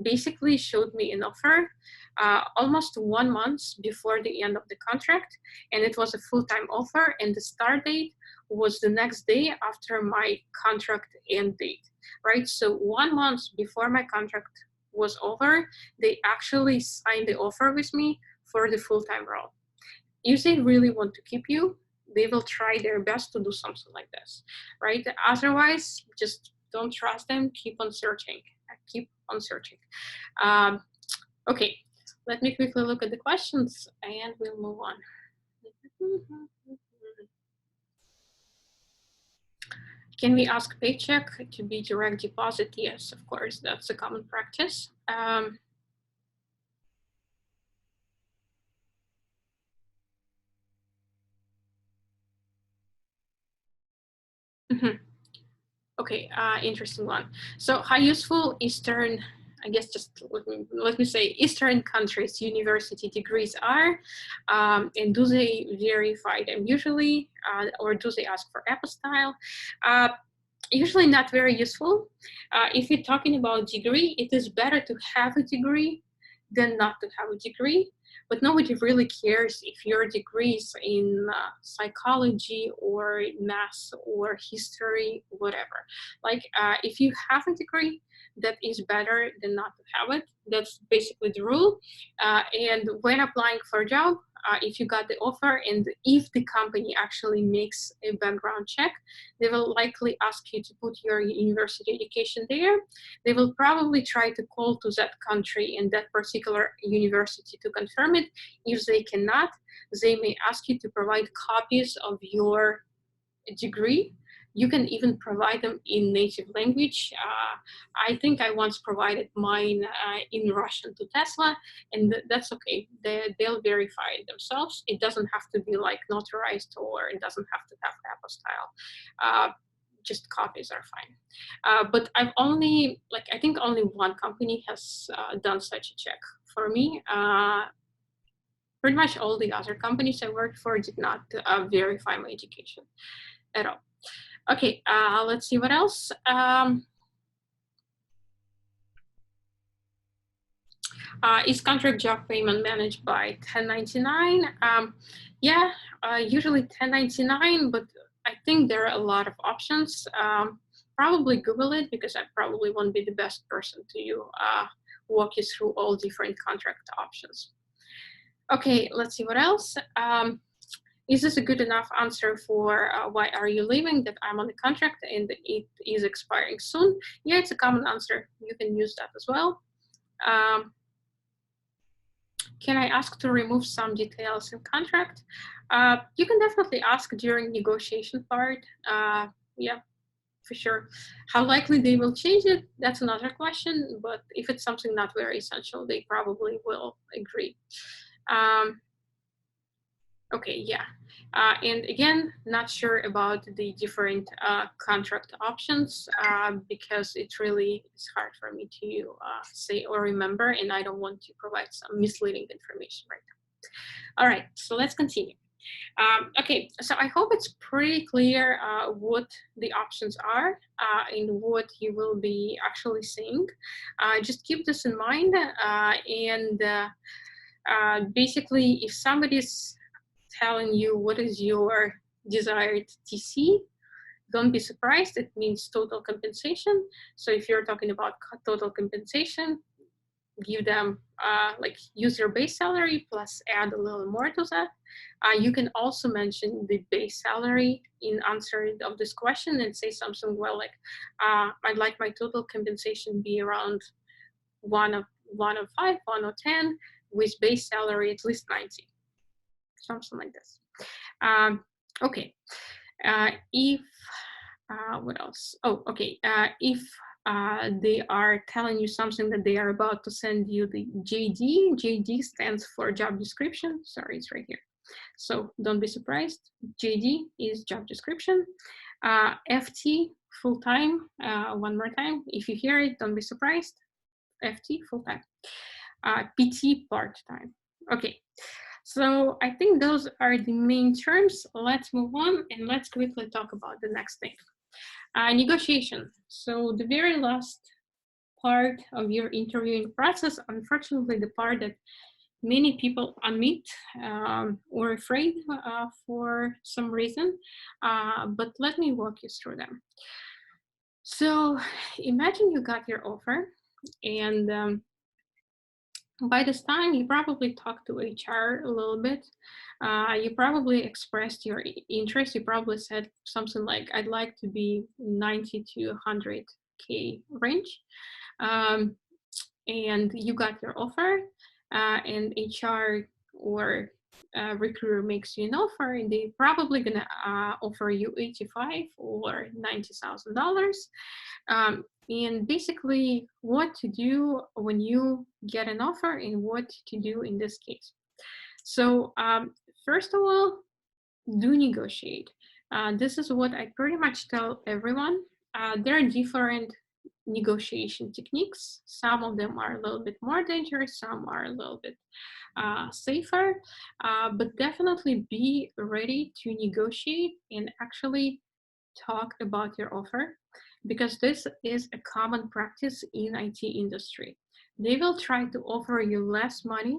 basically showed me an offer almost 1 month before the end of the contract, and it was a full-time offer, and the start date was the next day after my contract end date, right? So 1 month before my contract was over, they actually signed the offer with me for the full-time role. If they really want to keep you, they will try their best to do something like this, right? Otherwise, just don't trust them. Keep on searching. Keep on searching. Okay, let me quickly look at the questions and we'll move on. Can we ask paycheck to be direct deposit? Yes, of course, that's a common practice. Okay, interesting one. So how useful Eastern, I guess just let me say Eastern countries university degrees are, and do they verify them usually, or do they ask for apostille? Usually not very useful. If you're talking about degree, it is better to have a degree than not to have a degree. But nobody really cares if your degree is in psychology or math or history, whatever. Like if you have a degree, that is better than not to have it. That's basically the rule. And when applying for a job, if you got the offer and if the company actually makes a background check, they will likely ask you to put your university education there. They will probably try to call to that country and that particular university to confirm it. If they cannot, they may ask you to provide copies of your degree. You can even provide them in native language. I think I once provided mine in Russian to Tesla, and that's okay. They'll verify it themselves. It doesn't have to be like notarized, or it doesn't have to have apostille. Just copies are fine. But I've only, like, I think only one company has done such a check for me. Pretty much all the other companies I worked for did not verify my education at all. Okay, let's see what else. Is contract job payment managed by 1099? Yeah, usually 1099, but I think there are a lot of options. Probably Google it, because I probably won't be the best person to walk you through all different contract options. Okay, let's see what else. Is this a good enough answer for why are you leaving? That I'm on the contract and it is expiring soon. Yeah, it's a common answer. You can use that as well. Can I ask to remove some details in contract? You can definitely ask during negotiation part. Yeah, for sure. How likely they will change it, that's another question. But if it's something not very essential, they probably will agree. Okay, yeah. And again, not sure about the different contract options because it really is hard for me to say or remember, and I don't want to provide some misleading information right now. All right, so let's continue. Okay, so I hope it's pretty clear what the options are and what you will be actually seeing. Just keep this in mind, and basically, if somebody's telling you what is your desired TC, don't be surprised. It means total compensation. So if you're talking about total compensation, give them like use your base salary plus add a little more to that. You can also mention the base salary in answer of this question and say something well like, I'd like my total compensation be around 105, 110 with base salary at least 90. Something like this. Okay, if, what else? Oh, okay, if they are telling you something that they are about to send you the JD, JD stands for job description. Sorry, it's right here. So don't be surprised. JD is job description. FT, full-time, one more time. If you hear it, don't be surprised. FT, full-time. PT, part-time. Okay. So I think those are the main terms. Let's move on and let's quickly talk about the next thing. Negotiation. So the very last part of your interviewing process, unfortunately, the part that many people omit or afraid for some reason, but let me walk you through them. So imagine you got your offer, and by this time you probably talked to HR a little bit. You probably expressed your interest. You probably said something like, I'd like to be 90 to 100K range. And you got your offer, and HR or recruiter makes you an offer, and they probably gonna offer you 85 or $90,000. And basically, what to do when you get an offer and what to do in this case. So first of all, do negotiate. This is what I pretty much tell everyone. There are different negotiation techniques. Some of them are a little bit more dangerous, some are a little bit safer, but definitely be ready to negotiate and actually talk about your offer, because this is a common practice in IT industry. They will try to offer you less money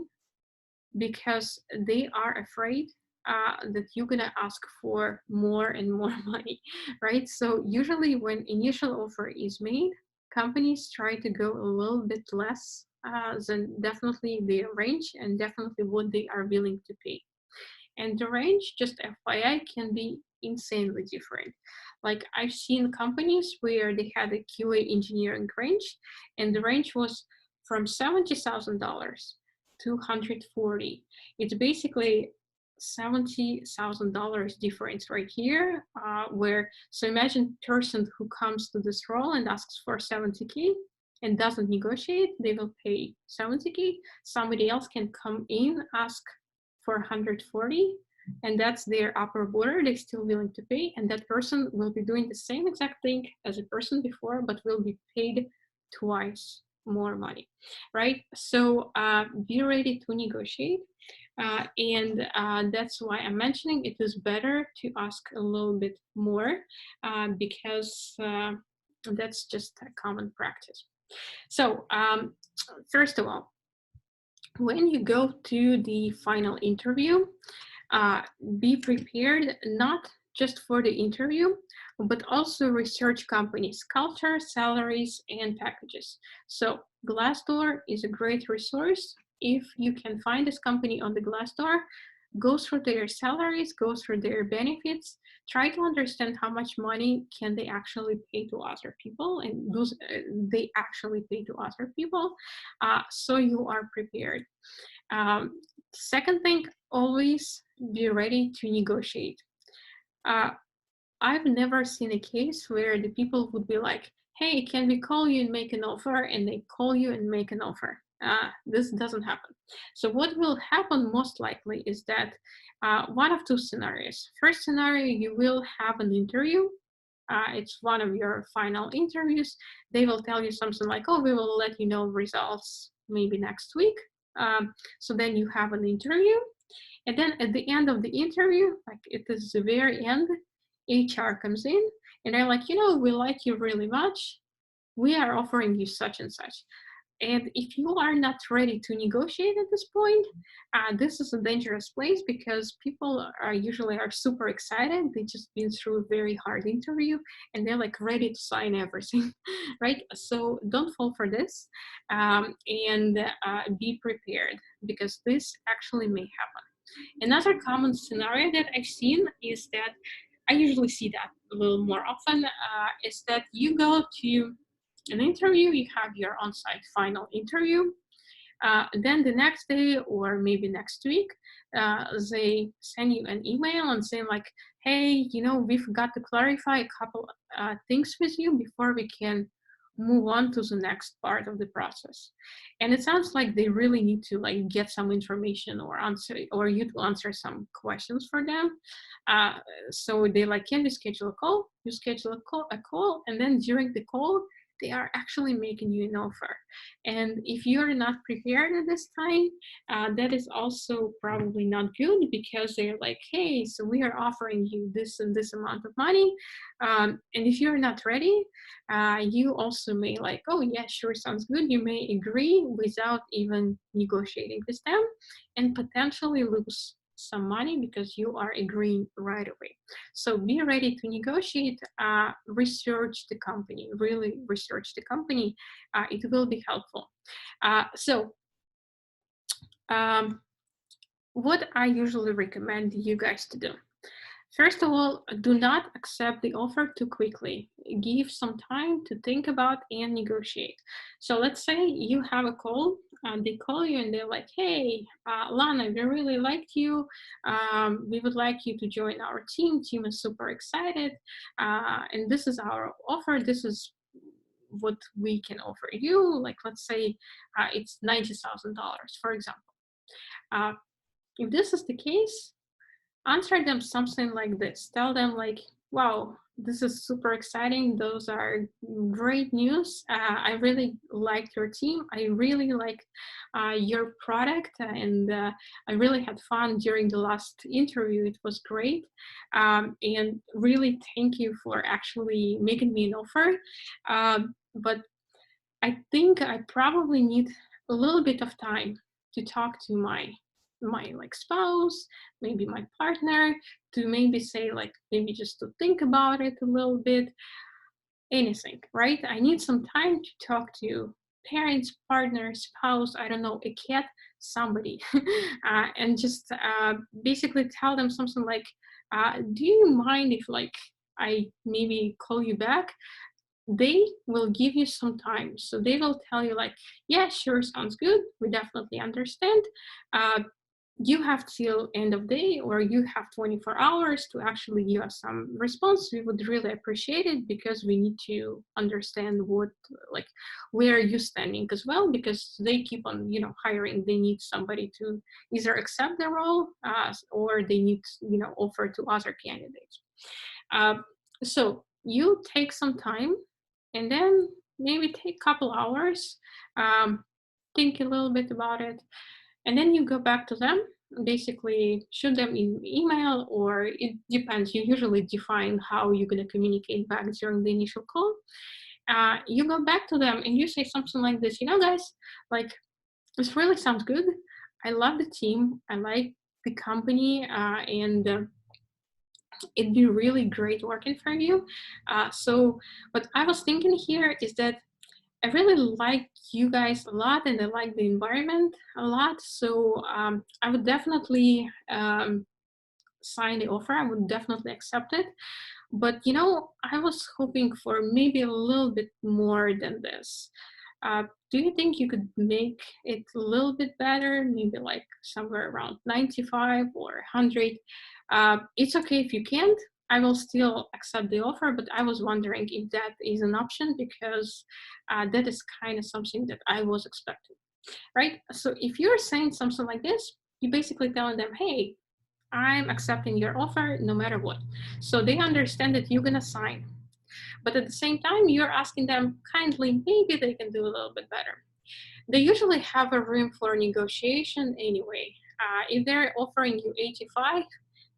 because they are afraid that you're gonna ask for more and more money, right? So usually when initial offer is made, companies try to go a little bit less than definitely their range and definitely what they are willing to pay. And the range, just FYI, can be insanely different. Like I've seen companies where they had a QA engineering range, and the range was from $70,000 to 140. It's basically $70,000 difference right here. So imagine person who comes to this role and asks for 70K and doesn't negotiate, they will pay 70K. Somebody else can come in, ask for 140, and that's their upper border. They're still willing to pay, and that person will be doing the same exact thing as a person before, but will be paid twice more money, right? So be ready to negotiate, and that's why I'm mentioning it is better to ask a little bit more because that's just a common practice. So first of all, when you go to the final interview, be prepared not just for the interview, but also research companies' culture, salaries, and packages. So Glassdoor is a great resource. If you can find this company on the Glassdoor, go through their salaries, go through their benefits, try to understand how much money can they actually pay to other people, and they actually pay to other people, so you are prepared. Second thing, always be ready to negotiate. I've never seen a case where the people would be like, hey, can we call you and make an offer? And they call you and make an offer. This doesn't happen. So what will happen most likely is that one of two scenarios. First scenario, you will have an interview. It's one of your final interviews. They will tell you something like, oh, we will let you know results maybe next week. So then you have an interview. And then at the end of the interview, like it is the very end, HR comes in and they're like, we like you really much. We are offering you such and such. And if you are not ready to negotiate at this point, this is a dangerous place because people are usually super excited. They just been through a very hard interview and they're like ready to sign everything, right? So don't fall for this, and be prepared because this actually may happen. Another common scenario that I've seen is that I usually see that a little more often, is that you go to an interview, you have your on-site final interview, then the next day or maybe next week, they send you an email and saying like, hey, we forgot to clarify a couple things with you before we can move on to the next part of the process. And it sounds like they really need to like get some information or you to answer some questions for them. So they like, can we schedule a call? You schedule a call, and then during the call, they are actually making you an offer. And if you're not prepared at this time, that is also probably not good, because they're like, hey, so we are offering you this and this amount of money. And if you're not ready, you also may like, oh yeah, sure, sounds good. You may agree without even negotiating with them, and potentially lose some money because you are agreeing right away. So be ready to negotiate, research the company, really research the company. It will be helpful. So what I usually recommend you guys to do. First of all, do not accept the offer too quickly. Give some time to think about and negotiate. So let's say you have a call, they call you and they're like, hey, Lana, we really liked you. We would like you to join our team. Team is super excited. And this is our offer. This is what we can offer you. Like, let's say it's $90,000, for example. If this is the case, answer them something like this. Tell them like, wow, this is super exciting. Those are great news. I really liked your team. I really liked your product, and I really had fun during the last interview. It was great. And really thank you for actually making me an offer. But I think I probably need a little bit of time to talk to my like spouse, maybe my partner, to maybe say like, maybe just to think about it a little bit, anything, right? I need some time to talk to parents, partner, spouse, I don't know, a cat, somebody, and just basically tell them something like, do you mind if like I maybe call you back? They will give you some time. So they will tell you like, yeah, sure, sounds good. We definitely understand. You have till end of day, or you have 24 hours to actually give us some response. We would really appreciate it, because we need to understand what, like, where you standing as well, because they keep on, hiring. They need somebody to either accept the role, or they need, offer to other candidates. So you take some time, and then maybe take a couple hours, think a little bit about it, and then you go back to them, basically shoot them in email, or it depends. You usually define how you're going to communicate back during the initial call. You go back to them and you say something like this, guys, like, this really sounds good. I love the team. I like the company, and it'd be really great working for you. So what I was thinking here is that I really like you guys a lot, and I like the environment a lot. So I would definitely sign the offer. I would definitely accept it. But I was hoping for maybe a little bit more than this. Do you think you could make it a little bit better? Maybe like somewhere around 95 or 100. It's okay if you can't. I will still accept the offer, but I was wondering if that is an option, because that is kind of something that I was expecting, right? So if you're saying something like this, you basically telling them, hey, I'm accepting your offer no matter what. So they understand that you're gonna sign. But at the same time, you're asking them kindly, maybe they can do a little bit better. They usually have a room for negotiation anyway. If they're offering you 85,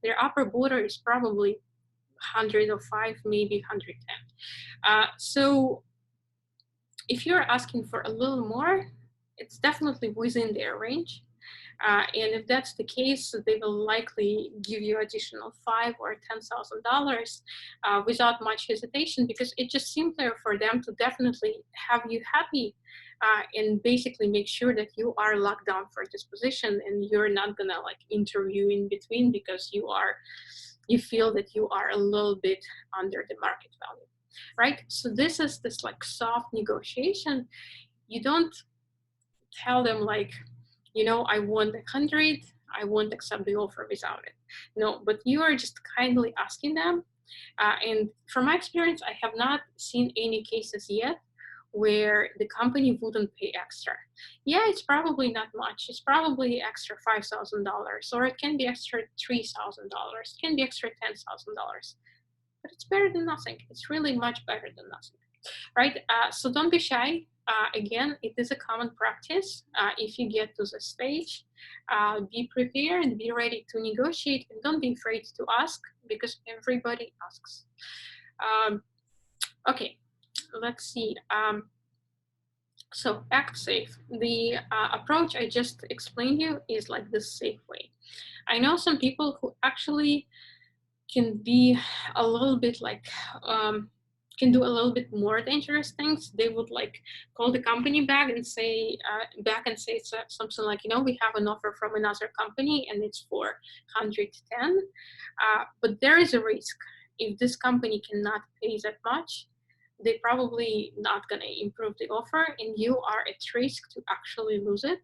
their upper border is probably 105, maybe 110. So if you're asking for a little more, it's definitely within their range. And if that's the case, they will likely give you additional $5,000 or $10,000 without much hesitation, because it's just simpler for them to definitely have you happy, and basically make sure that you are locked down for this position, and you're not gonna like interview in between because you feel that you are a little bit under the market value, right? So this is this like soft negotiation. You don't tell them like, I want 100, I won't accept the offer without it. No, but you are just kindly asking them. And from my experience, I have not seen any cases yet where the company wouldn't pay extra. Yeah, it's probably not much. It's probably extra $5,000, or it can be extra $3,000, it can be extra $10,000. But it's better than nothing. It's really much better than nothing. right? So don't be shy. Again, it is a common practice. If you get to the stage, be prepared, be ready to negotiate, and don't be afraid to ask, because everybody asks. Okay, let's see. So act safe. The approach I just explained you is like the safe way. I know some people who actually can be a little bit like can do a little bit more dangerous things. They would like call the company back and say something like, we have an offer from another company and it's for 110, but there is a risk. If this company cannot pay that much, they're probably not going to improve the offer, and you are at risk to actually lose it.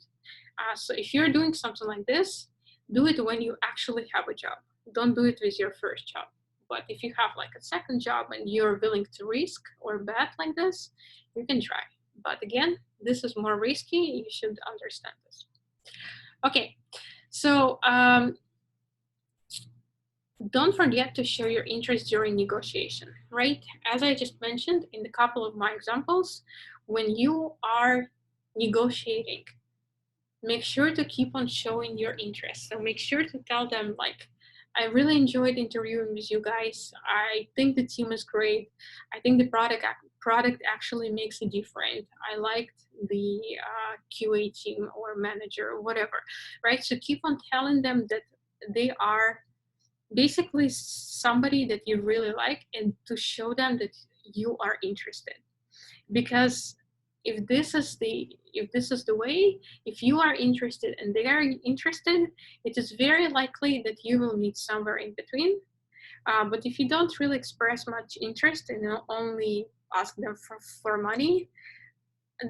So if you're doing something like this, do it when you actually have a job. Don't do it with your first job. But if you have like a second job and you're willing to risk or bet like this, you can try. But again, this is more risky. You should understand this. Okay, so don't forget to share your interest during negotiation, right? As I just mentioned in a couple of my examples, when you are negotiating, make sure to keep on showing your interest. So make sure to tell them like, I really enjoyed interviewing with you guys. I think the team is great. I think the product actually makes a difference. I liked the QA team or manager or whatever, right? So keep on telling them that they are basically somebody that you really like, and to show them that you are interested. Because if this is the way, if you are interested and they are interested, it is very likely that you will meet somewhere in between. But if you don't really express much interest and only ask them for money,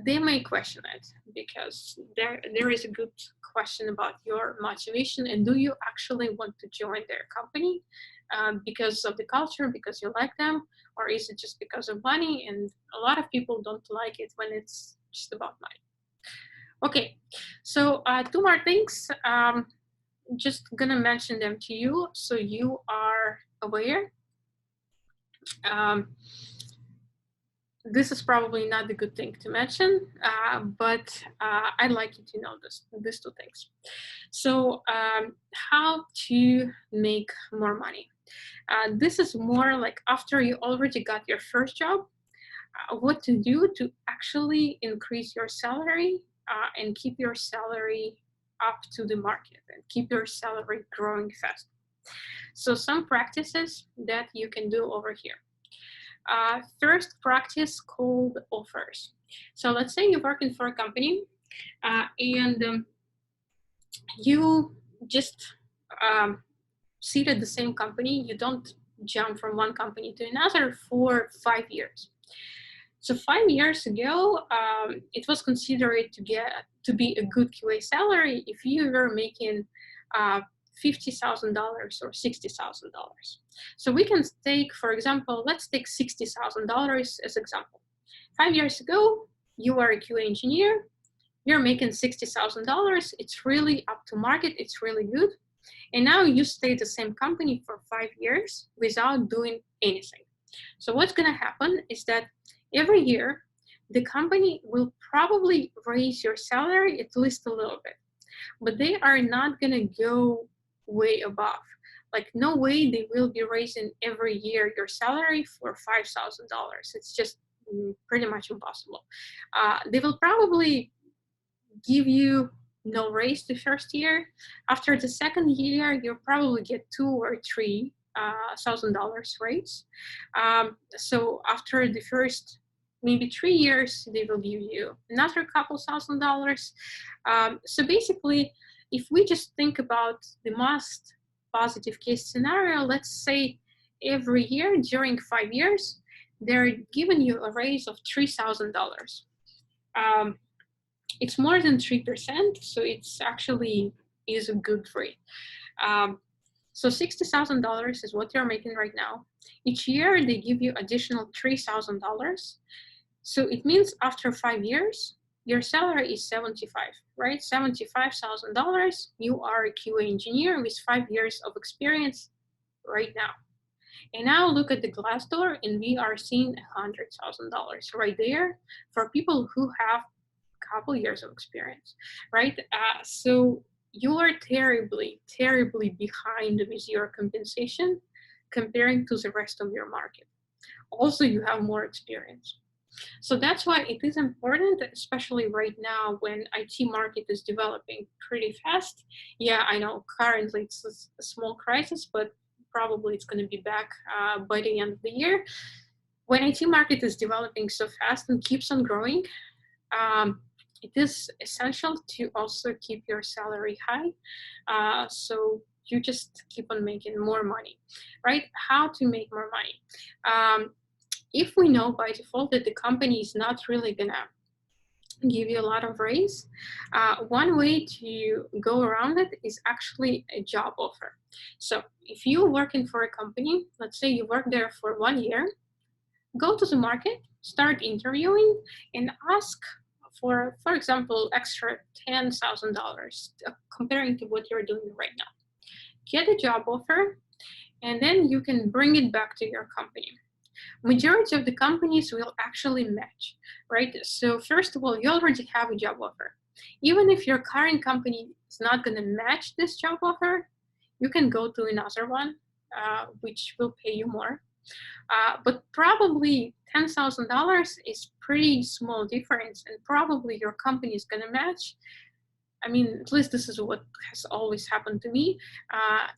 they may question it, because there is a good question about your motivation and do you actually want to join their company because of the culture, because you like them, or is it just because of money? And a lot of people don't like it when it's just about money. Okay, so two more things. Just gonna mention them to you so you are aware. This is probably not a good thing to mention, but I'd like you to know these two things. So how to make more money. This is more like after you already got your first job, what to do to actually increase your salary and keep your salary up to the market and keep your salary growing fast. So some practices that you can do over here. First practice called offers. So let's say you're working for a company and you just sit at the same company. You don't jump from one company to another for 5 years. So 5 years ago, it was considered to be a good QA salary if you were making $50,000 or $60,000. So we can take, for example, let's take $60,000 as example. 5 years ago, you are a QA engineer, you're making $60,000. It's really up to market. It's really good. And now you stay at the same company for 5 years without doing anything. So what's going to happen is that every year, the company will probably raise your salary at least a little bit, but they are not going to go way above. Like, no way they will be raising every year your salary for $5,000. It's just pretty much impossible. They will probably give you no raise the first year. After the second year, you'll probably get $2,000 or $3,000 raise. So after the first maybe 3 years, they will give you another couple $1,000s. So basically, if we just think about the most positive case scenario, let's say every year during 5 years, they're giving you a raise of $3,000. It's more than 3%, so it's actually is a good rate. So $60,000 is what you're making right now. Each year, they give you additional $3,000. So it means after 5 years, your salary is $75,000, right? $75,000. You are a QA engineer with 5 years of experience right now. And now look at the Glassdoor, and we are seeing $100,000 right there for people who have a couple years of experience, right? So you are terribly, terribly behind with your compensation comparing to the rest of your market. Also, you have more experience. So that's why it is important, especially right now when IT market is developing pretty fast. Yeah, I know currently it's a small crisis, but probably it's going to be back by the end of the year. When IT market is developing so fast and keeps on growing, it is essential to also keep your salary high. So you just keep on making more money, right? How to make more money? If we know by default that the company is not really gonna give you a lot of raise, one way to go around it is actually a job offer. So if you're working for a company, let's say you work there for 1 year, go to the market, start interviewing, and ask for example, extra $10,000 comparing to what you're doing right now. Get a job offer, and then you can bring it back to your company. Majority of the companies will actually match, right? So first of all, you already have a job offer. Even if your current company is not going to match this job offer, you can go to another one, which will pay you more. But probably $10,000 is pretty small difference, and probably your company is going to match. I mean, at least this is what has always happened to me.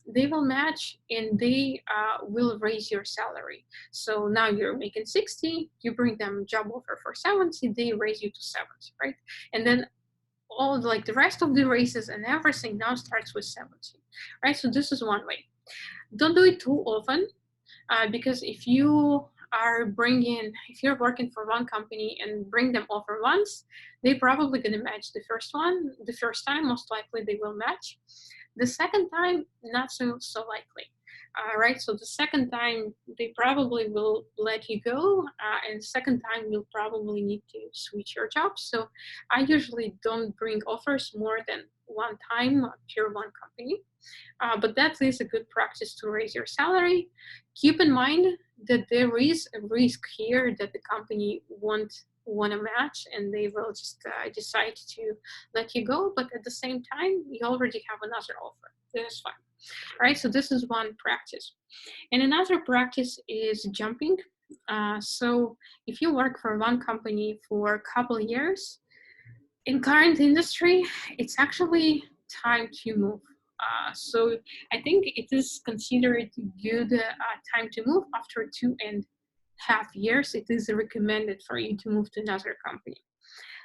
They will match and they will raise your salary. So now you're making 60, you bring them job offer for 70, they raise you to 70, right? And then all like the rest of the raises and everything now starts with 70, right? So this is one way. Don't do it too often, because if you are if you're working for one company and bring them offer once, they're probably going to match the first one. The first time, most likely they will match. The second time, not so likely. Right, so the second time they probably will let you go, and the second time you'll probably need to switch your job. So I usually don't bring offers more than one time per one company, but that is a good practice to raise your salary. Keep in mind that there is a risk here that the company won't want to match and they will just decide to let you go, but at the same time you already have another offer. That's fine. Right, so this is one practice. And another practice is jumping. So if you work for one company for a couple of years, in current industry, it's actually time to move. So I think it is considered good time to move after 2.5 years. It is recommended for you to move to another company.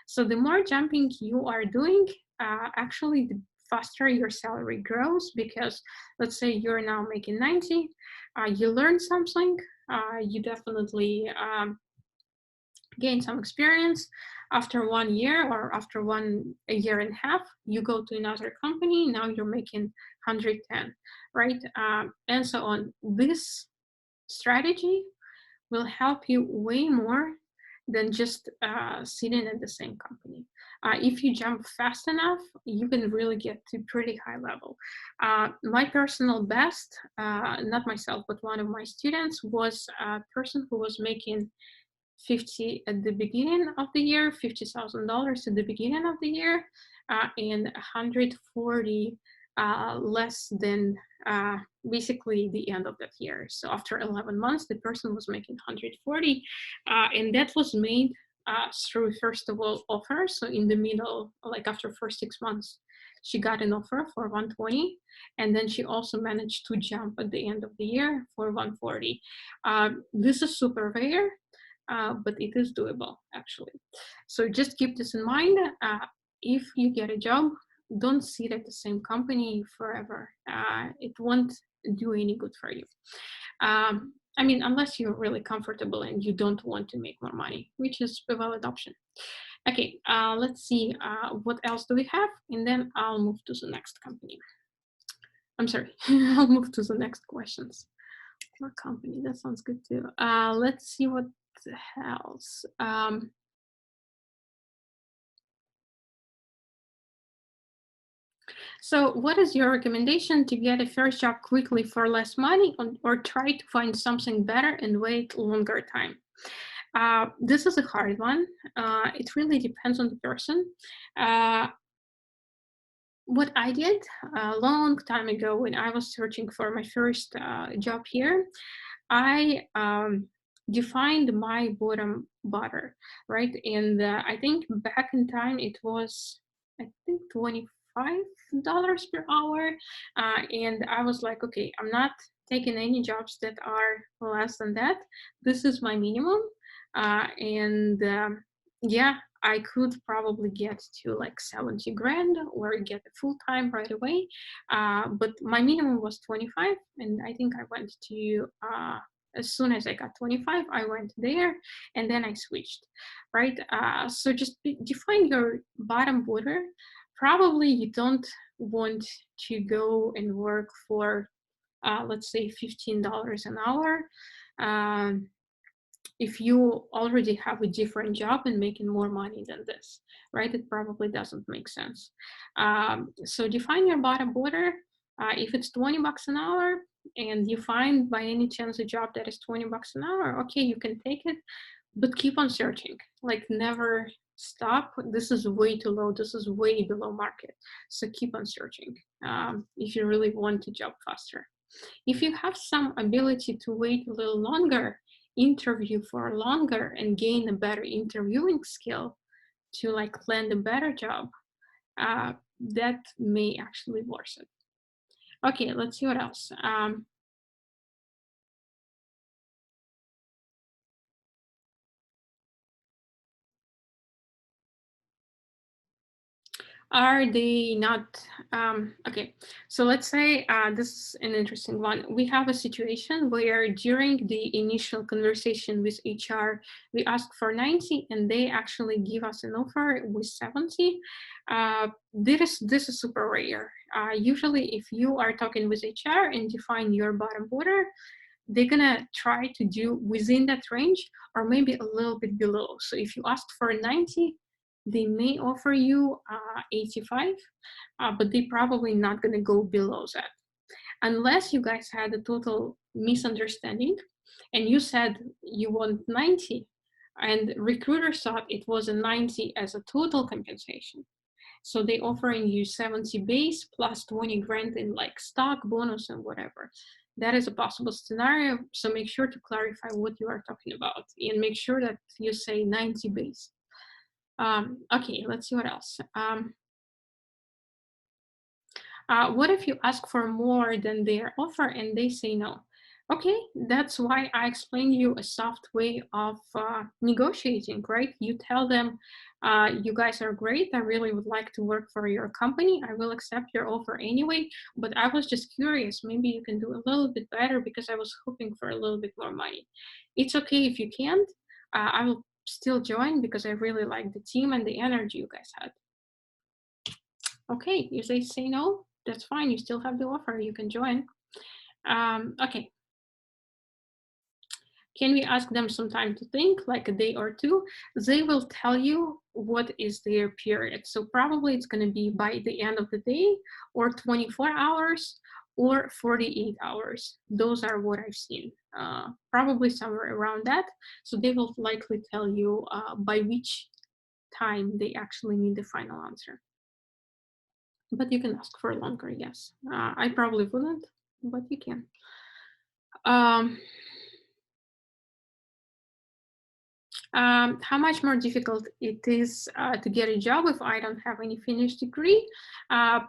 So the more jumping you are doing, actually the faster your salary grows, because let's say you're now making 90, you learn something, you definitely gain some experience. After 1 year or after a year and a half, you go to another company, now you're making 110, right? And so on. This strategy will help you way more than just sitting at the same company. If you jump fast enough, you can really get to pretty high level. My personal best, not myself, but one of my students was a person who was making 50 at the beginning of the year, $50,000 at the beginning of the year, and 140 less than basically the end of that year. So after 11 months, the person was making 140, and that was made through, first of all, offer. So in the middle, like after first 6 months, she got an offer for 120, and then she also managed to jump at the end of the year for 140. This is super rare, but it is doable actually. So just keep this in mind. If you get a job, don't sit at the same company forever. It won't do any good for you. I mean, unless you're really comfortable and you don't want to make more money, which is a valid option. Okay, let's see what else do we have, and then I'll move to the next company. I'm sorry, I'll move to the next questions. More company, that sounds good too. Let's see what else. So what is your recommendation to get a first job quickly for less money, or try to find something better and wait longer time? This is a hard one. It really depends on the person. Uh, what I did a long time ago when I was searching for my first job here, I defined my bottom butter, right? And I think back in time it was, I think, $25 per hour. And I was like, okay, I'm not taking any jobs that are less than that. This is my minimum. And yeah, I could probably get to like 70 grand or get a full time right away. But my minimum was 25. And I think I went to, as soon as I got 25, I went there and then I switched, right? So just define your bottom border. Probably you don't want to go and work for, let's say, $15 an hour. Um, if you already have a different job and making more money than this, right? It probably doesn't make sense. So define your bottom border. If it's 20 bucks an hour and you find by any chance a job that is 20 bucks an hour, okay, you can take it, but keep on searching. Like, never stop. This is way too low. This is way below market. So keep on searching if you really want to job faster. If you have some ability to wait a little longer, interview for longer, and gain a better interviewing skill to like land a better job, that may actually worth it. Okay, let's see what else. Are they not okay? So let's say this is an interesting one. We have a situation where during the initial conversation with HR, we ask for 90 and they actually give us an offer with 70. This is super rare. Usually if you are talking with HR and define your bottom border, they're gonna try to do within that range or maybe a little bit below. So if you asked for 90, they may offer you 85, but they're probably not gonna go below that. Unless you guys had a total misunderstanding and you said you want 90 and recruiter thought it was a 90 as a total compensation. So they offering you 70 base plus 20 grand in like stock, bonus, and whatever. That is a possible scenario. So make sure to clarify what you are talking about and make sure that you say 90 base. Okay, let's see what else. What if you ask for more than their offer and they say no? Okay, that's why I explained you a soft way of negotiating, right? You tell them, you guys are great. I really would like to work for your company. I will accept your offer anyway, but I was just curious. Maybe you can do a little bit better because I was hoping for a little bit more money. It's okay if you can't. I will still join because I really like the team and the energy you guys had. Okay, if they say no, that's fine. You still have the offer. You can join. Okay. Can we ask them some time to think, like a day or two? They will tell you what is their period. So probably it's going to be by the end of the day, or 24 hours, or 48 hours. Those are what I've seen. Probably somewhere around that. So they will likely tell you by which time they actually need the final answer. But you can ask for longer, yes. I probably wouldn't, but you can. Um, how much more difficult it is to get a job if I don't have any finished degree? Uh,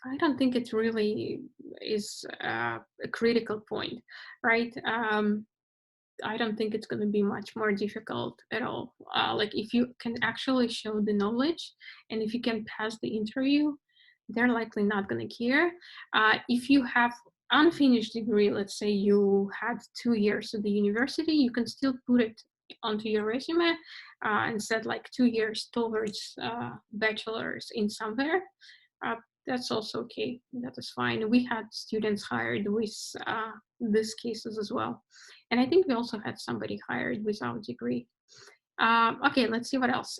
I don't think it really is a critical point, right? I don't think it's going to be much more difficult at all. Like, if you can actually show the knowledge and if you can pass the interview, they're likely not going to care. If you have unfinished degree, let's say you had 2 years at the university, you can still put it onto your resume and set like 2 years towards bachelor's in somewhere. Uh, that's also okay. That is fine. We had students hired with these cases as well. And I think we also had somebody hired without degree. Okay, let's see what else.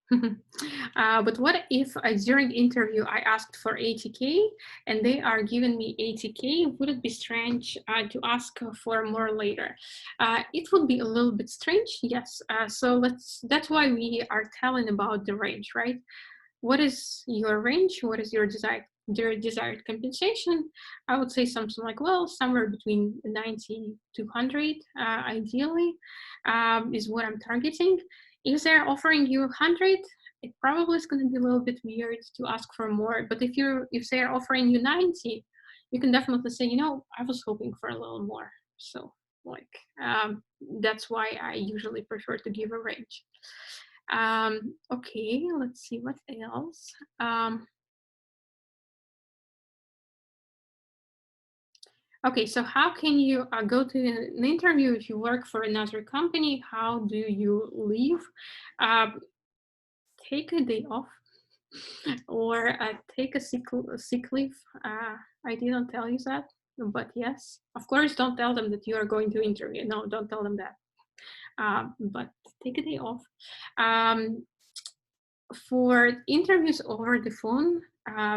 But what if during interview I asked for 80K and they are giving me 80K? Would it be strange to ask for more later? It would be a little bit strange, yes. So that's why we are telling about the range, right? What is your range? What is your desired compensation? I would say something like, well, somewhere between 90 to 100, ideally, is what I'm targeting. If they're offering you 100, it probably is going to be a little bit weird to ask for more. But if they're offering you 90, you can definitely say, I was hoping for a little more. So like that's why I usually prefer to give a range. Okay, let's see what else. Okay, so how can you go to an interview if you work for another company? How do you leave? Take a day off or take a sick leave. I didn't tell you that, but yes, of course, don't tell them that you are going to interview. No, don't tell them that. But take a day off. For interviews over the phone,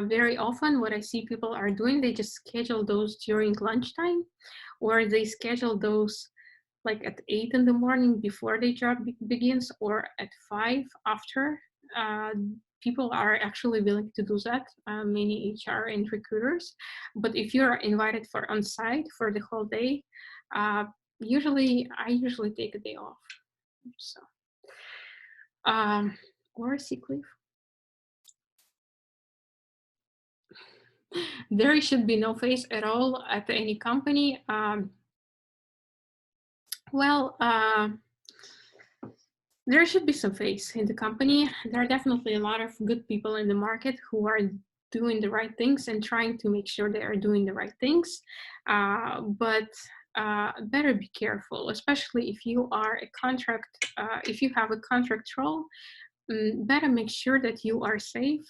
very often what I see people are doing, they just schedule those during lunchtime, or they schedule those like at 8 in the morning before the job begins, or at 5 after. People are actually willing to do that, many HR and recruiters. But if you're invited for on-site for the whole day, I usually take a day off. So, or a sick leave. There should be no face at all at any company. Well, there should be some face in the company. There are definitely a lot of good people in the market who are doing the right things and trying to make sure they are doing the right things. But better be careful, especially if you are a contract, if you have a contract role, better make sure that you are safe.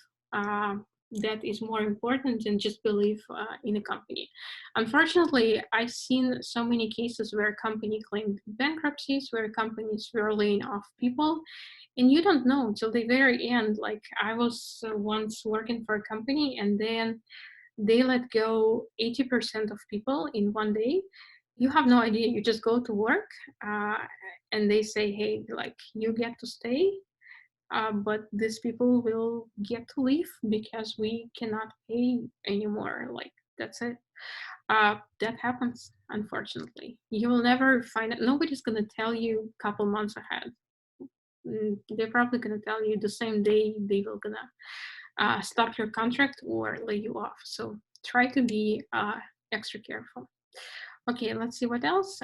That is more important than just believe in a company. Unfortunately, I've seen so many cases where a company claimed bankruptcies, where companies were laying off people, and you don't know until the very end. Like I was once working for a company, and then they let go 80% of people in one day. You have no idea. You just go to work, and they say, "Hey, like you get to stay." But these people will get to leave because we cannot pay anymore. Like that's it. That happens, unfortunately. You will never find it. Nobody's gonna tell you a couple months ahead. They're probably gonna tell you the same day they will gonna stop your contract or lay you off. So try to be extra careful. Okay, let's see what else.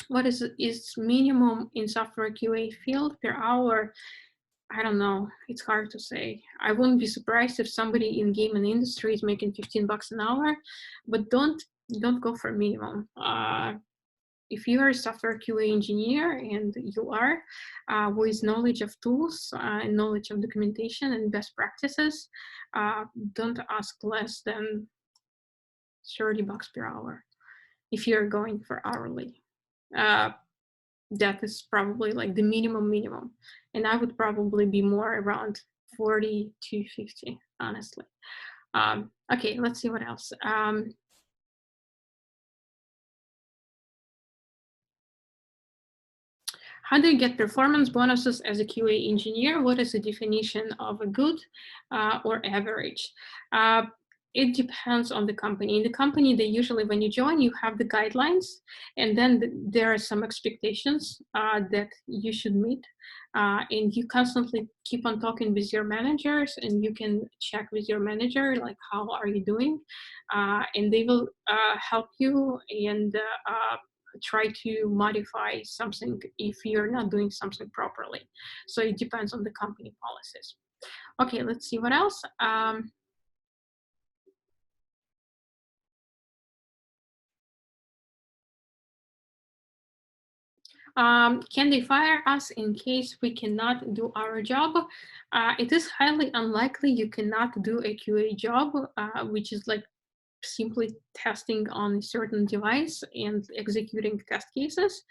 What is minimum in software QA field per hour? I don't know. It's hard to say. I wouldn't be surprised if somebody in gaming industry is making $15 an hour, but don't go for minimum. If you are a software QA engineer and you are with knowledge of tools and knowledge of documentation and best practices, don't ask less than $30 per hour if you're going for hourly. That is probably like the minimum, and I would probably be more around 40 to 50, honestly. Okay, let's see what else. How do you get performance bonuses as a QA engineer? What is the definition of a good or average? It depends on the company. In the company, they usually, when you join, you have the guidelines, and then there are some expectations that you should meet. And you constantly keep on talking with your managers, and you can check with your manager, like, how are you doing? And they will help you and try to modify something if you're not doing something properly. So it depends on the company policies. Okay, let's see what else. Can they fire us in case we cannot do our job? It is highly unlikely you cannot do a QA job, which is like simply testing on a certain device and executing test cases.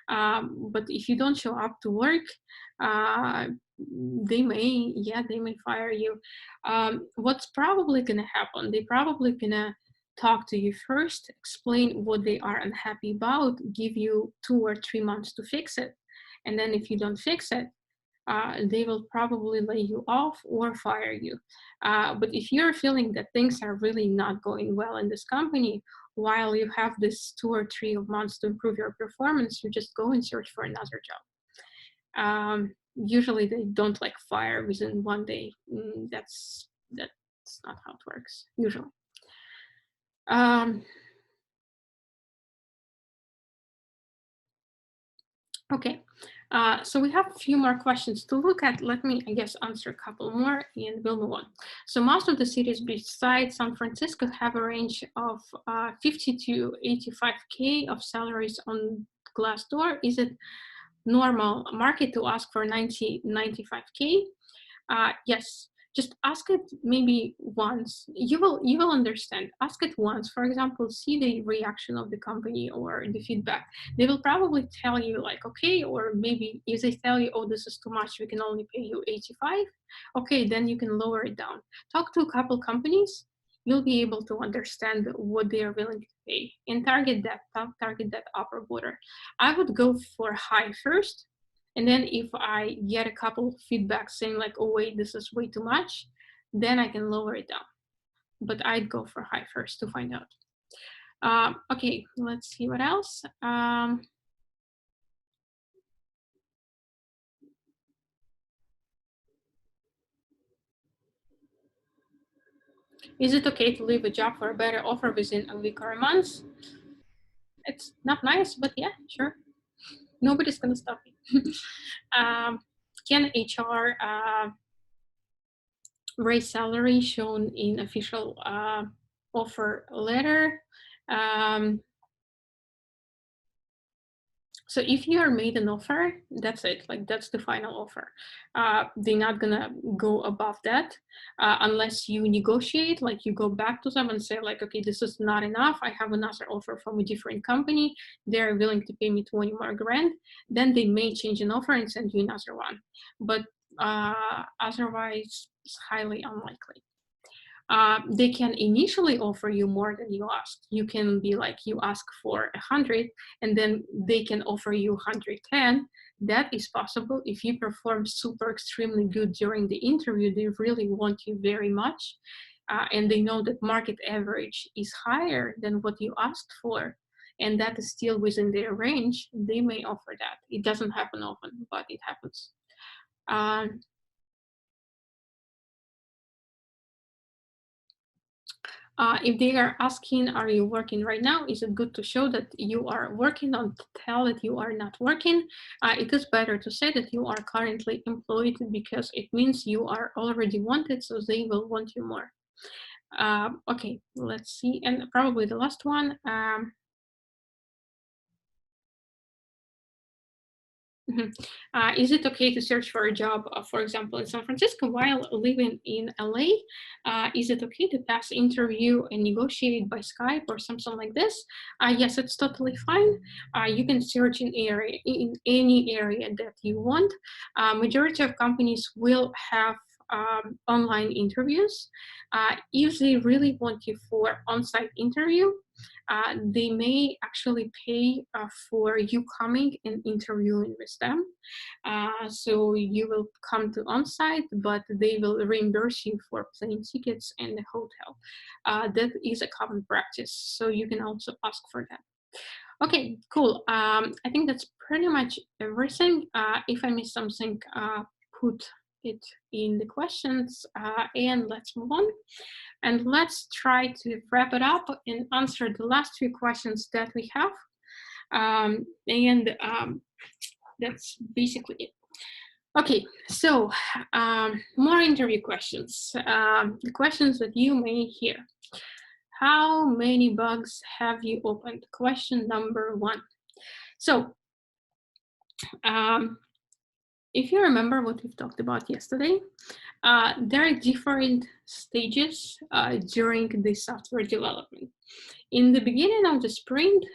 But if you don't show up to work, they may fire you. What's probably gonna happen? They probably gonna talk to you first, explain what they are unhappy about, give you 2 or 3 months to fix it. And then if you don't fix it, they will probably lay you off or fire you. But if you're feeling that things are really not going well in this company, while you have this 2 or 3 months to improve your performance, you just go and search for another job. Usually they don't like fire within 1 day. That's not how it works, usually. Okay, so we have a few more questions to look at. Let me, I guess, answer a couple more and we'll move on. So most of the cities besides San Francisco have a range of 50 to 85K of salaries on Glassdoor. Is it normal market to ask for 95K? Yes. Just ask it maybe once. You will understand. Ask it once. For example, see the reaction of the company or the feedback. They will probably tell you like, okay, or maybe if they tell you, oh, this is too much, we can only pay you 85. Okay, then you can lower it down. Talk to a couple companies. You'll be able to understand what they are willing to pay and target that upper border. I would go for high first. And then if I get a couple feedback saying like, oh, wait, this is way too much, then I can lower it down. But I'd go for high first to find out. Okay, let's see what else. Is it okay to leave a job for a better offer within a week or a month? It's not nice, but yeah, sure. Nobody's gonna stop you. Can HR raise salary shown in official offer letter? So if you are made an offer, that's it, like that's the final offer. They're not gonna go above that unless you negotiate, like you go back to them and say like, okay, this is not enough. I have another offer from a different company. They're willing to pay me 20 more grand. Then they may change an offer and send you another one. But otherwise, it's highly unlikely. They can initially offer you more than you asked. You can be like, you ask for 100 and then they can offer you 110. That is possible if you perform super extremely good during the interview. They really want you very much. And they know that market average is higher than what you asked for. And that is still within their range. They may offer that. It doesn't happen often, but it happens. If they are asking, are you working right now? Is it good to show that you are working or to tell that you are not working? It is better to say that you are currently employed because it means you are already wanted, so they will want you more. Okay, let's see. And probably the last one. Is it okay to search for a job, for example, in San Francisco while living in LA? Is it okay to pass interview and negotiate by Skype or something like this? Yes, it's totally fine. You can search in any area that you want. Majority of companies will have online interviews. If they really want you for on-site interview, they may actually pay for you coming and interviewing with them. So you will come to on-site, but they will reimburse you for plane tickets and the hotel. That is a common practice, so you can also ask for that. Okay, cool. I think that's pretty much everything. If I missed something, put it in the questions and let's move on. And let's try to wrap it up and answer the last few questions that we have. That's basically it. Okay, so more interview questions. The questions that you may hear. How many bugs have you opened? Question number 1. So if you remember what we've talked about yesterday, there are different stages during the software development. In the beginning of the sprint,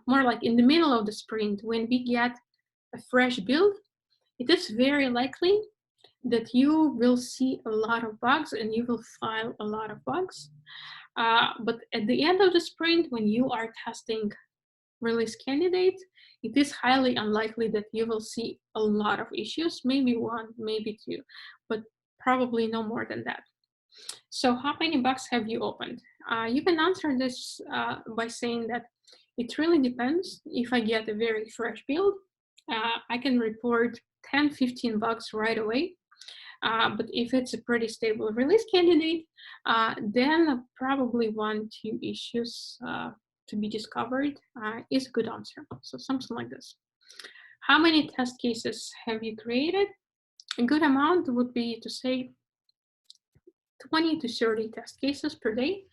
more like in the middle of the sprint, when we get a fresh build, it is very likely that you will see a lot of bugs and you will file a lot of bugs. But at the end of the sprint, when you are testing release candidate, it is highly unlikely that you will see a lot of issues, maybe one, maybe two, but probably no more than that. So how many bugs have you opened? You can answer this by saying that it really depends. If I get a very fresh build, I can report 10, 15 bugs right away. But if it's a pretty stable release candidate, then probably 1-2 issues to be discovered is a good answer. So something like this. How many test cases have you created? A good amount would be to say 20 to 30 test cases per day.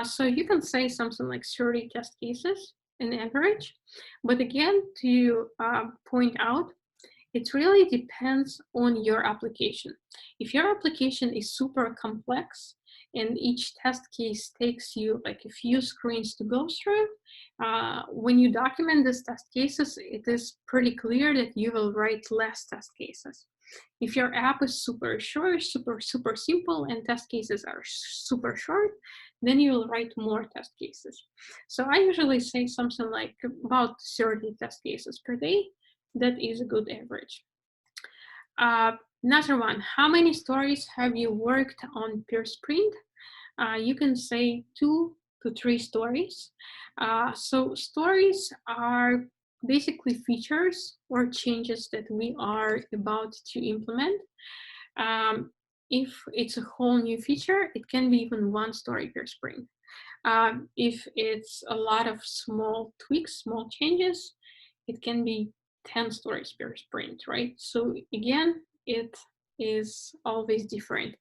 So you can say something like 30 test cases in average. But again, to point out, it really depends on your application. If your application is super complex and each test case takes you like a few screens to go through, when you document these test cases, it is pretty clear that you will write less test cases. If your app is super short, super simple, and test cases are super short, then you will write more test cases. So I usually say something like about 30 test cases per day. That is a good average. Another one, how many stories have you worked on per sprint? You can say 2 to 3 stories. So stories are basically features or changes that we are about to implement. If it's a whole new feature, it can be even 1 story per sprint. If it's a lot of small tweaks, small changes, it can be 10 stories per sprint, right? So again, it is always different.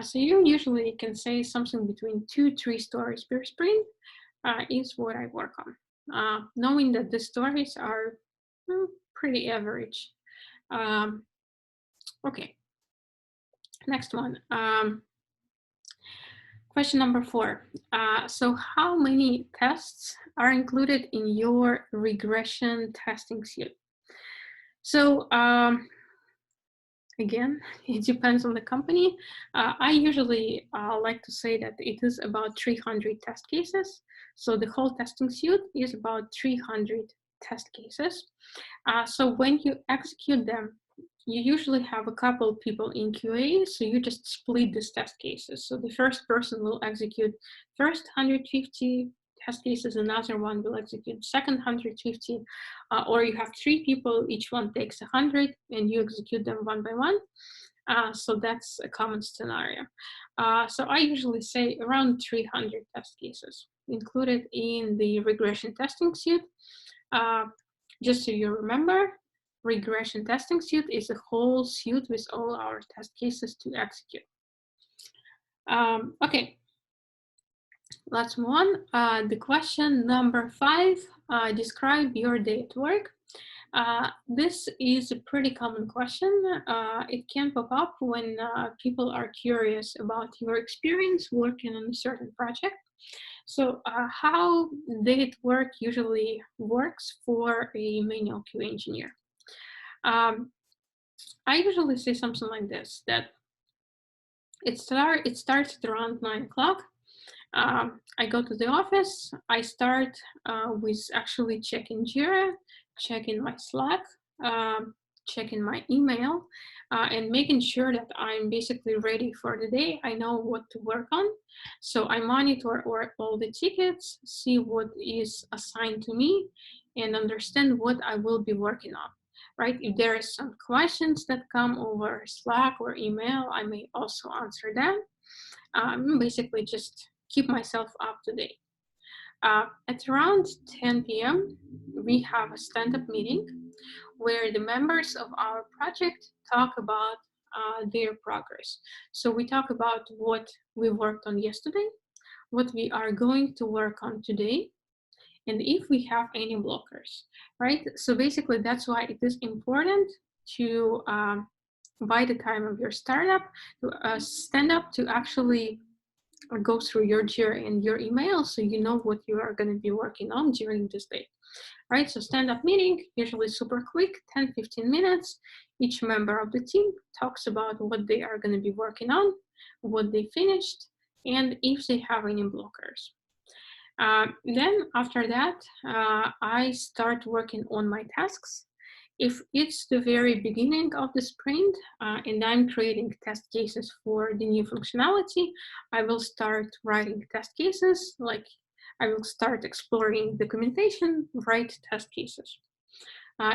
So you usually can say something between 2-3 stories per sprint is what I work on, knowing that the stories are pretty average. Okay, next one. Question number 4. So how many tests are included in your regression testing suite? So again, it depends on the company. I usually like to say that it is about 300 test cases. So the whole testing suite is about 300 test cases. So when you execute them, you usually have a couple people in QA, so you just split these test cases. So the first person will execute first 150 test cases, another one will execute second 150, or you have 3 people, each one takes 100, and you execute them one by one. So that's a common scenario. So I usually say around 300 test cases included in the regression testing suite. Just so you remember, regression testing suite is a whole suite with all our test cases to execute. Okay, let's move on. The question number 5, describe your day at work. This is a pretty common question. It can pop up when people are curious about your experience working on a certain project. So how day at work usually works for a manual QA engineer? I usually say something like this, that it starts at around 9 o'clock. I go to the office. I start with actually checking Jira, checking my Slack, checking my email, and making sure that I'm basically ready for the day. I know what to work on. So I monitor all the tickets, see what is assigned to me, and understand what I will be working on. Right? If there are some questions that come over Slack or email, I may also answer them. Basically just keep myself up to date. At around 10 p.m., we have a stand-up meeting where the members of our project talk about their progress. So we talk about what we worked on yesterday, what we are going to work on today, and if we have any blockers, right? So basically that's why it is important to, by the time of your startup, stand up to actually go through your Jira and your email so you know what you are going to be working on during this day. Right, so stand-up meeting, usually super quick, 10-15 minutes. Each member of the team talks about what they are going to be working on, what they finished, and if they have any blockers. Then after that, I start working on my tasks. If it's the very beginning of the sprint and I'm creating test cases for the new functionality, I will start writing test cases, like I will start exploring documentation, write test cases.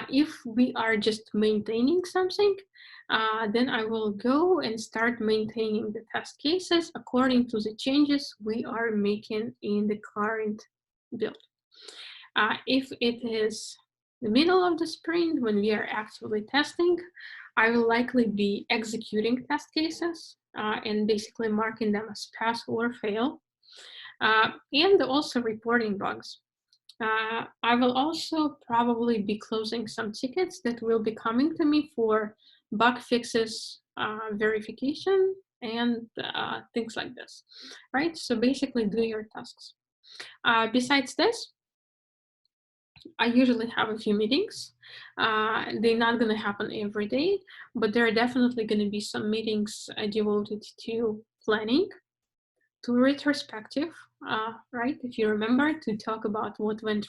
If we are just maintaining something, then I will go and start maintaining the test cases according to the changes we are making in the current build. If it is the middle of the sprint when we are actively testing, I will likely be executing test cases and basically marking them as pass or fail. And also reporting bugs. I will also probably be closing some tickets that will be coming to me for bug fixes, verification, and things like this, right? So basically do your tasks. Besides this, I usually have a few meetings. They're not going to happen every day, but there are definitely going to be some meetings devoted to planning, to retrospective, right? If you remember, to talk about what went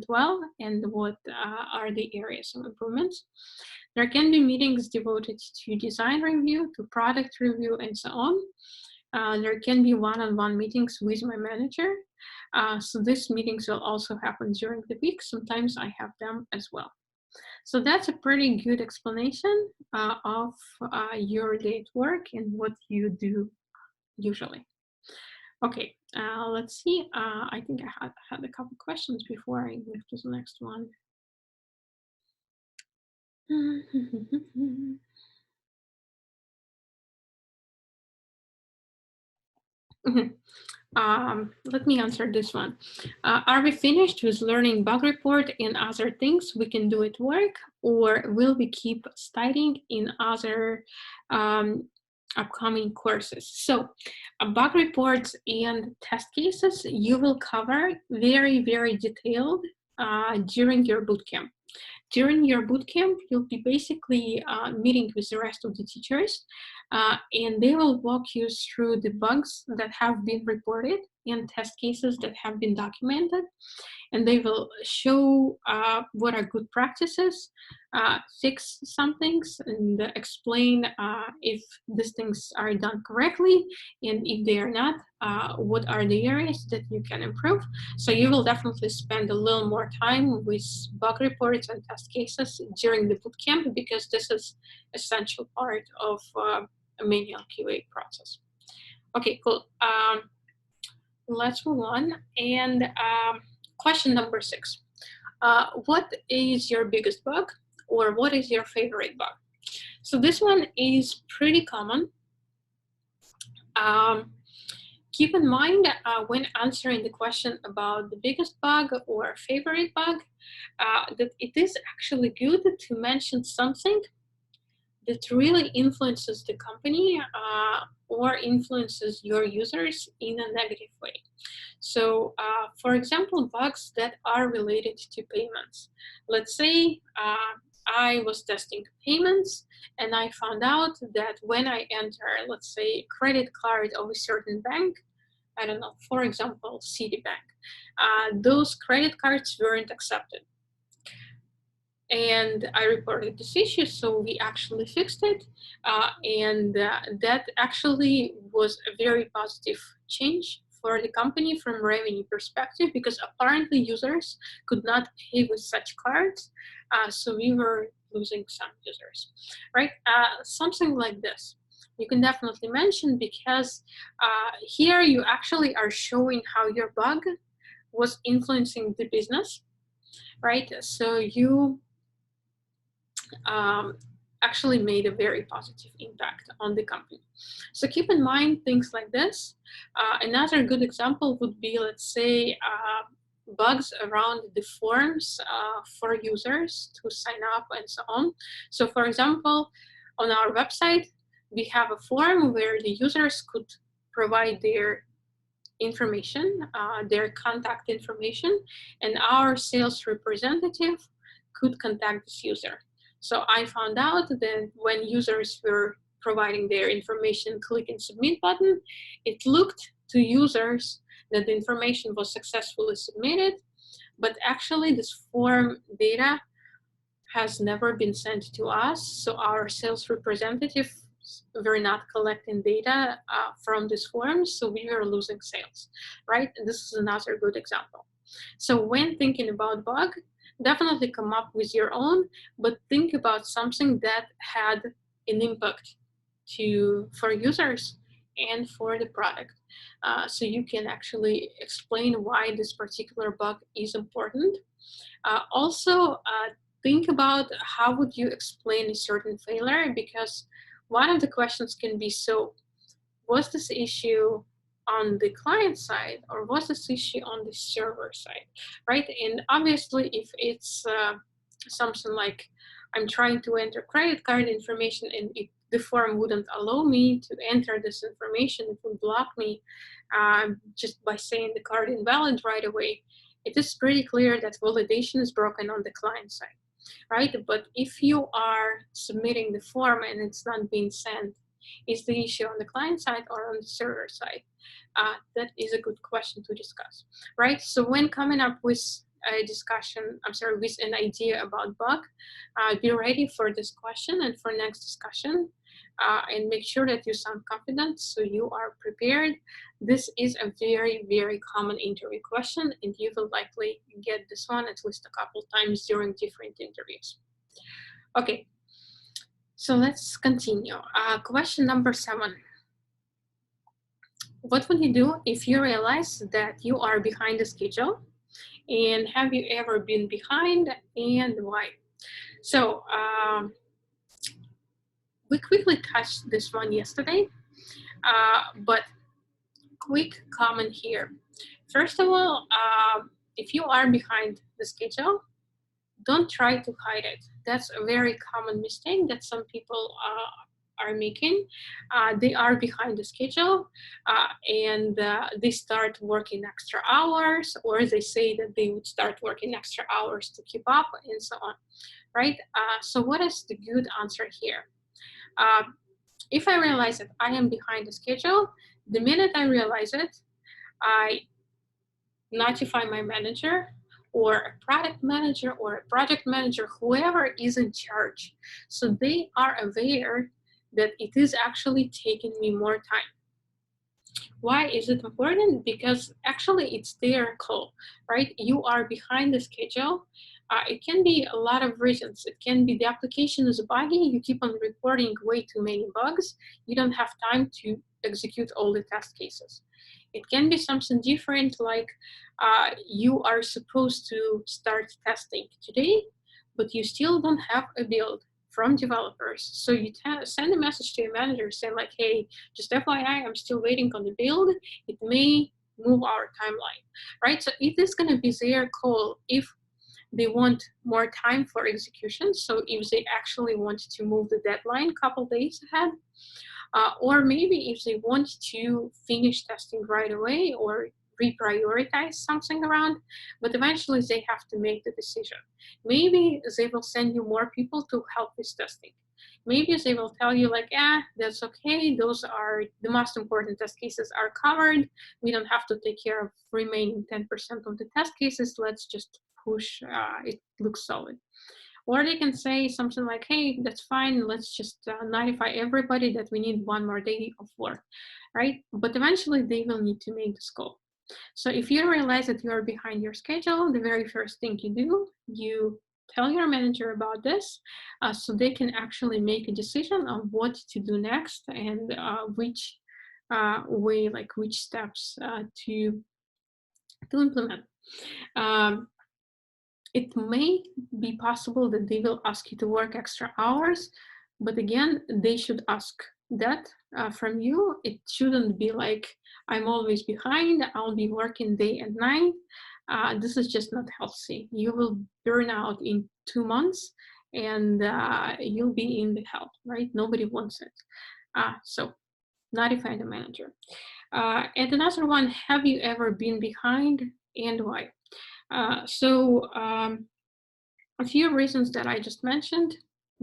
well and what are the areas of improvements. There can be meetings devoted to design review, to product review, and so on. There can be one-on-one meetings with my manager. So these meetings will also happen during the week. Sometimes I have them as well. So that's a pretty good explanation of your day at work and what you do usually. Okay, let's see. I think I had a couple questions before I move to the next one. Let me answer this one. Are we finished with learning bug report and other things we can do at work, or will we keep studying in other upcoming courses? So bug reports and test cases you will cover very, very detailed during your bootcamp. During your bootcamp, you'll be basically meeting with the rest of the teachers, and they will walk you through the bugs that have been reported and test cases that have been documented. And they will show what are good practices, fix some things, and explain if these things are done correctly, and if they are not, what are the areas that you can improve. So you will definitely spend a little more time with bug reports and test cases during the bootcamp, because this is an essential part of a manual QA process. Okay, cool. Let's move on. And question number 6. What is your biggest bug, or what is your favorite bug? So this one is pretty common. Keep in mind when answering the question about the biggest bug or favorite bug, that it is actually good to mention something that really influences the company or influences your users in a negative way. So, for example, bugs that are related to payments. Let's say I was testing payments and I found out that when I enter, let's say, credit card of a certain bank, I don't know, for example, Citibank, those credit cards weren't accepted. And I reported this issue, so we actually fixed it. And that actually was a very positive change for the company from revenue perspective, because apparently users could not pay with such cards. So we were losing some users, right? Something like this. You can definitely mention, because here you actually are showing how your bug was influencing the business, right? So you actually made a very positive impact on the company. So keep in mind things like this. Another good example would be, let's say, bugs around the forms for users to sign up and so on. So for example, on our website, we have a form where the users could provide their information, their contact information, and our sales representative could contact this user. So I found out that when users were providing their information, click and submit button, it looked to users that the information was successfully submitted, but actually this form data has never been sent to us. So our sales representative were not collecting data from these forms, so we were losing sales, right? And this is another good example. So when thinking about bug, definitely come up with your own, but think about something that had an impact for users and for the product. So you can actually explain why this particular bug is important. Also, think about how would you explain a certain failure, because one of the questions can be, so was this issue on the client side or was this issue on the server side, right? And obviously if it's something like I'm trying to enter credit card information and the form wouldn't allow me to enter this information, it would block me just by saying the card invalid right away, it is pretty clear that validation is broken on the client side, right? But if you are submitting the form and it's not being sent, is the issue on the client side or on the server side? That is a good question to discuss, right? So when coming up with a discussion, with an idea about bug, be ready for this question and for next discussion, and make sure that you sound confident so you are prepared. This is a very, very common interview question, and you will likely get this one at least a couple times during different interviews. Okay, so let's continue. Question number 7. What would you do if you realize that you are behind the schedule? And have you ever been behind, and why? So we quickly touched this one yesterday, but quick comment here. First of all, if you are behind the schedule, don't try to hide it. That's a very common mistake that some people are making. They are behind the schedule and they start working extra hours, or they say that they would start working extra hours to keep up and so on, right? So what is the good answer here? If I realize that I am behind the schedule, the minute I realize it, I notify my manager or a product manager or a project manager, whoever is in charge. So they are aware that it is actually taking me more time. Why is it important? Because actually it's their call, right? You are behind the schedule. It can be a lot of reasons. It can be the application is buggy, you keep on reporting way too many bugs, you don't have time to execute all the test cases. It can be something different, like you are supposed to start testing today, but you still don't have a build from developers. So you send a message to your manager saying like, hey, just FYI, I'm still waiting on the build. It may move our timeline, right? So it is going to be their call if they want more time for execution. So if they actually want to move the deadline a couple days ahead, or maybe if they want to finish testing right away or reprioritize something around, but eventually they have to make the decision. Maybe they will send you more people to help with testing. Maybe they will tell you like, that's okay, those are the most important test cases are covered, we don't have to take care of remaining 10% of the test cases, let's just push, it looks solid. Or they can say something like, hey, that's fine, let's just notify everybody that we need one more day of work, right? But eventually they will need to make this call. So if you realize that you are behind your schedule, the very first thing you do, you tell your manager about this so they can actually make a decision on what to do next and which way, like which steps to implement. It may be possible that they will ask you to work extra hours, but again, they should ask that from you. It shouldn't be like, I'm always behind, I'll be working day and night. This is just not healthy. You will burn out in 2 months, and you'll be in the hell, right? Nobody wants it. So notify the manager. And another one, have you ever been behind and why? A few reasons that I just mentioned.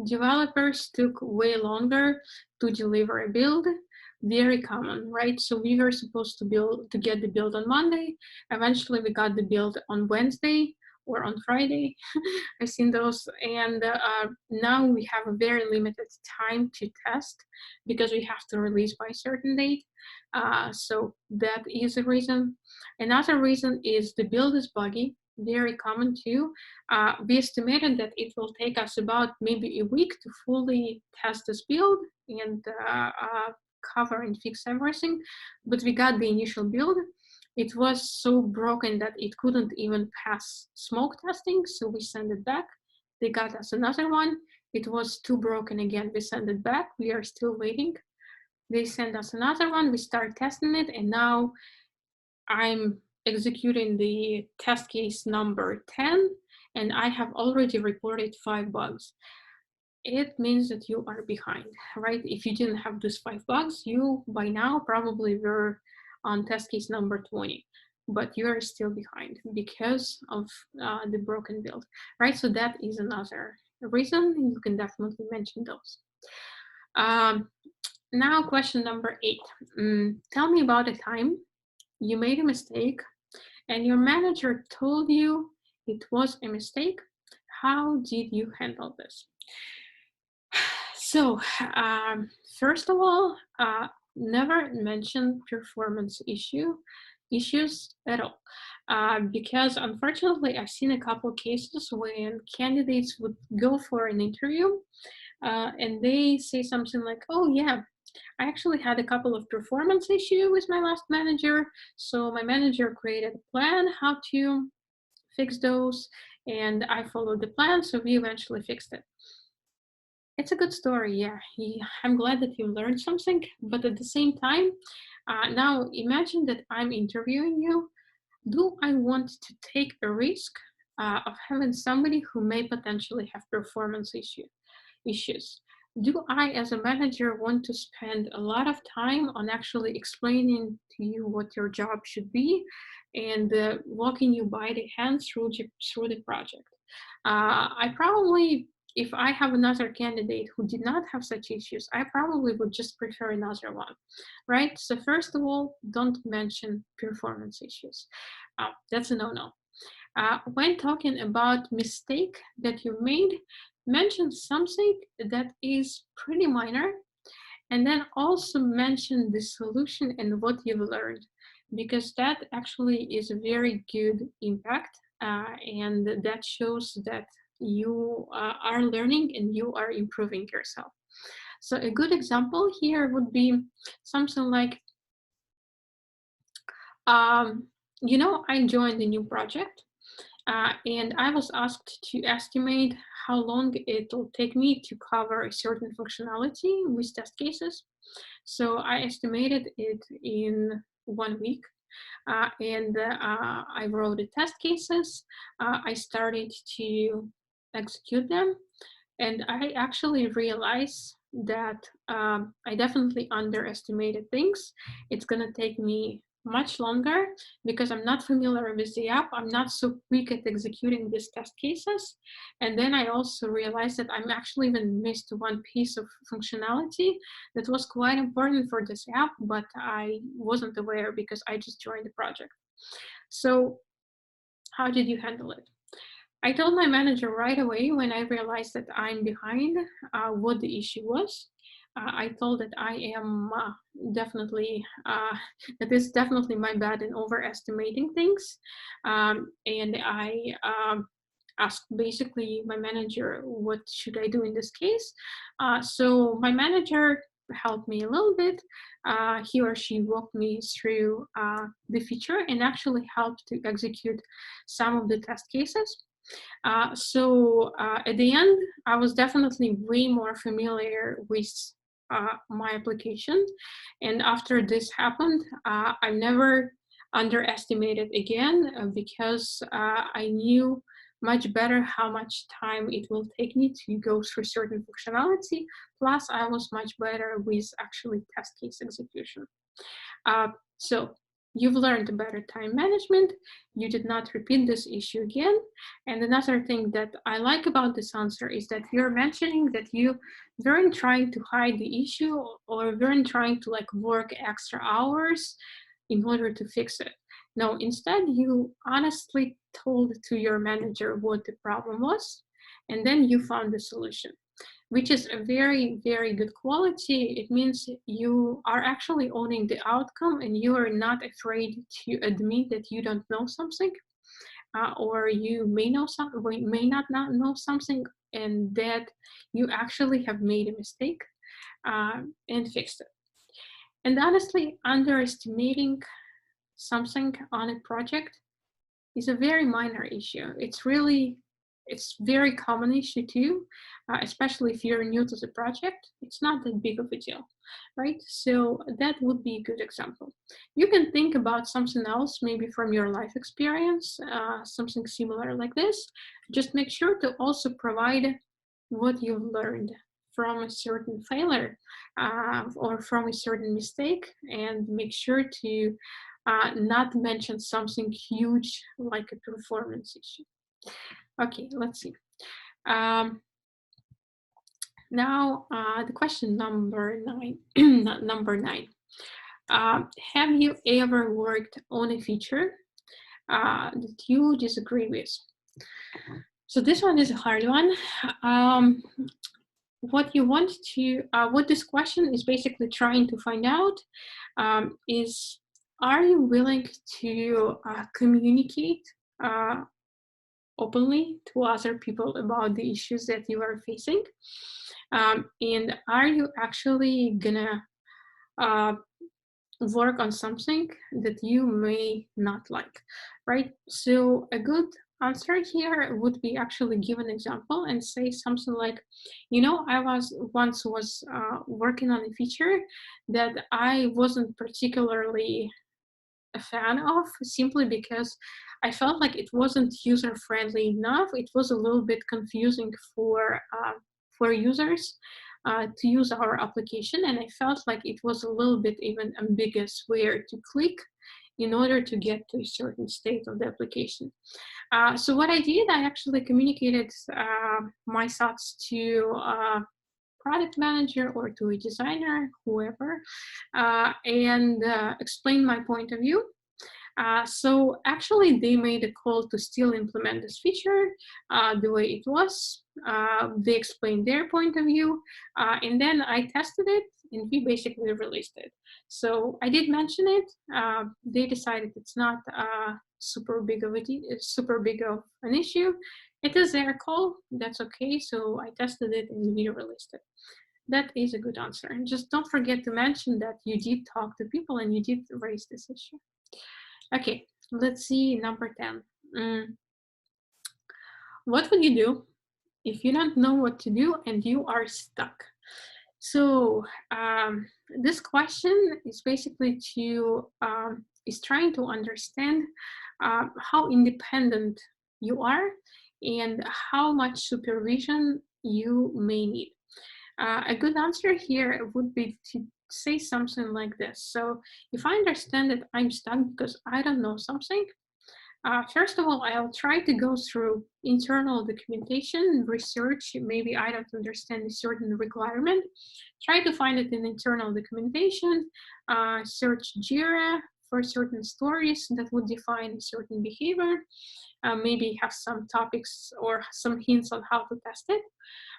Developers took way longer to deliver a build. Very common, right? So we were supposed to get the build on Monday. Eventually we got the build on Wednesday or on Friday. I've seen those. And now we have a very limited time to test because we have to release by a certain date. So that is a reason. Another reason is the build is buggy, very common too. We estimated that it will take us about maybe a week to fully test this build and cover and fix everything. But we got the initial build. It was so broken that it couldn't even pass smoke testing, so we sent it back. They got us another one. It was too broken again. We sent it back. We are still waiting. They sent us another one. We start testing it, and now I'm executing the test case number 10, and I have already reported 5 bugs. It means that you are behind, right? If you didn't have those 5 bugs, you by now probably were on test case number 20, but you are still behind because of the broken build, right? So that is another reason. You can definitely mention those. Now, question number 8. Tell me about a time you made a mistake and your manager told you it was a mistake. How did you handle this? So, first of all, never mention performance issues at all. Because unfortunately, I've seen a couple of cases when candidates would go for an interview and they say something like, oh yeah, I actually had a couple of performance issues with my last manager. So my manager created a plan how to fix those, and I followed the plan. So we eventually fixed it. It's a good story, yeah. I'm glad that you learned something, but at the same time, now imagine that I'm interviewing you. Do I want to take a risk of having somebody who may potentially have performance issues? Do I, as a manager, want to spend a lot of time on actually explaining to you what your job should be and walking you by the hand through the project? I probably, if I have another candidate who did not have such issues, I probably would just prefer another one, right? So first of all, don't mention performance issues. That's a no-no. When talking about mistake that you made, mention something that is pretty minor, and then also mention the solution and what you've learned, because that actually is a very good impact, and that shows that you are learning and you are improving yourself. So a good example here would be something like, I joined a new project, and I was asked to estimate how long it will take me to cover a certain functionality with test cases. So I estimated it in 1 week. And I wrote the test cases. I started to execute them. And I actually realized that I definitely underestimated things. It's going to take me much longer because I'm not familiar with the app. I'm not so quick at executing these test cases. And then I also realized that I'm actually even missed one piece of functionality that was quite important for this app, but I wasn't aware because I just joined the project. So how did you handle it? I told my manager right away when I realized that I'm behind what the issue was. I told that I am definitely, that is definitely my bad in overestimating things. And I asked basically my manager, what should I do in this case? So my manager helped me a little bit. He or she walked me through the feature and actually helped to execute some of the test cases. So at the end, I was definitely way more familiar with my application. And after this happened, I never underestimated again because I knew much better how much time it will take me to go through certain functionality. Plus, I was much better with actually test case execution. So you've learned better time management. You did not repeat this issue again. And another thing that I like about this answer is that you're mentioning that you weren't trying to hide the issue or weren't trying to like work extra hours in order to fix it. No, instead you honestly told to your manager what the problem was, and then you found the solution, which is a very, very good quality. It means you are actually owning the outcome and you are not afraid to admit that you don't know something, or you may know something, may not know something, and that you actually have made a mistake and fixed it. And honestly, underestimating something on a project is a very minor issue. It's very common issue too, especially if you're new to the project. It's not that big of a deal, right? So that would be a good example. You can think about something else, maybe from your life experience, something similar like this. Just make sure to also provide what you've learned from a certain failure or from a certain mistake, and make sure to not mention something huge like a performance issue. Okay, let's see. Now, the question number 9. Number 9. Have you ever worked on a feature that you disagree with? So this one is a hard one. What you want to, what this question is basically trying to find out is, are you willing to communicate openly to other people about the issues that you are facing? And are you actually gonna work on something that you may not like, right? So a good answer here would be actually give an example and say something like, you know, I was once working on a feature that I wasn't particularly a fan of, simply because I felt like it wasn't user friendly enough. It was a little bit confusing for users to use our application, and I felt like it was a little bit even ambiguous where to click in order to get to a certain state of the application. So what I did, I actually communicated my thoughts to product manager or to a designer, whoever, and explain my point of view. So actually, they made a call to still implement this feature the way it was. They explained their point of view, and then I tested it, and we basically released it. So I did mention it. They decided it's not super big of an issue. It is their call. That's okay. So I tested it and we released it. That is a good answer. And just don't forget to mention that you did talk to people and you did raise this issue. Okay, let's see number 10. What would you do if you don't know what to do and you are stuck? So this question is basically is trying to understand how independent you are and how much supervision you may need. A good answer here would be to say something like this. So if I understand that I'm stuck because I don't know something, first of all, I'll try to go through internal documentation, research. Maybe I don't understand a certain requirement. Try to find it in internal documentation, search JIRA for certain stories that would define a certain behavior, maybe have some topics or some hints on how to test it.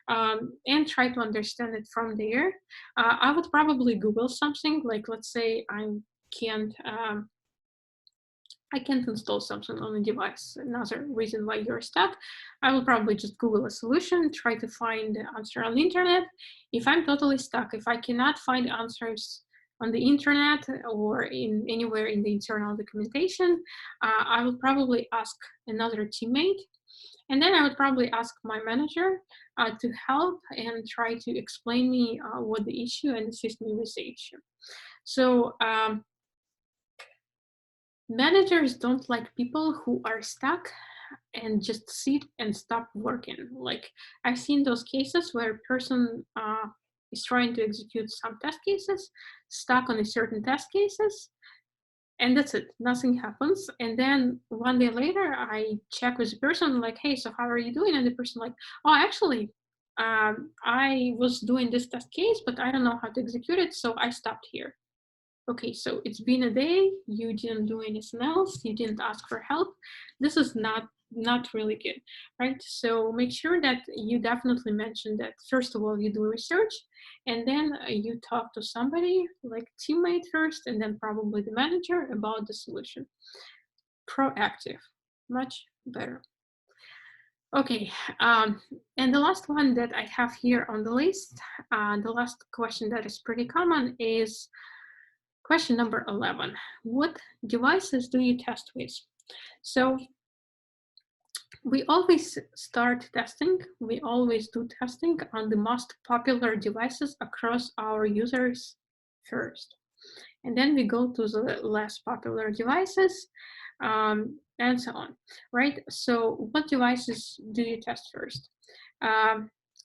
And try to understand it from there. I would probably Google something, like let's say can't I can't install something on a device. Another reason why you're stuck. I will probably just Google a solution, try to find the answer on the internet. If I'm totally stuck, if I cannot find answers on the internet or in anywhere in the internal documentation, I will probably ask another teammate. And then I would probably ask my manager to help and try to explain me what the issue and assist me with the issue. So Managers don't like people who are stuck and just sit and stop working. Like, I've seen those cases where a person is trying to execute some test cases, stuck on a certain test cases, and that's it, nothing happens. And then one day later I check with the person, like, hey, so how are you doing? And the person like, oh, actually, I was doing this test case, but I don't know how to execute it, so I stopped here. Okay, so it's been a day, you didn't do anything else, you didn't ask for help. This is not really good, right? So make sure that you definitely mention that first of all you do research, and then you talk to somebody like teammate first, and then probably the manager about the solution. Proactive, much better. Okay, and the last one that I have here on the list, the last question that is pretty common is question number 11. What devices do you test with? So we always start testing, we always do testing on the most popular devices across our users first. And then we go to the less popular devices, and so on, right? So what devices do you test first?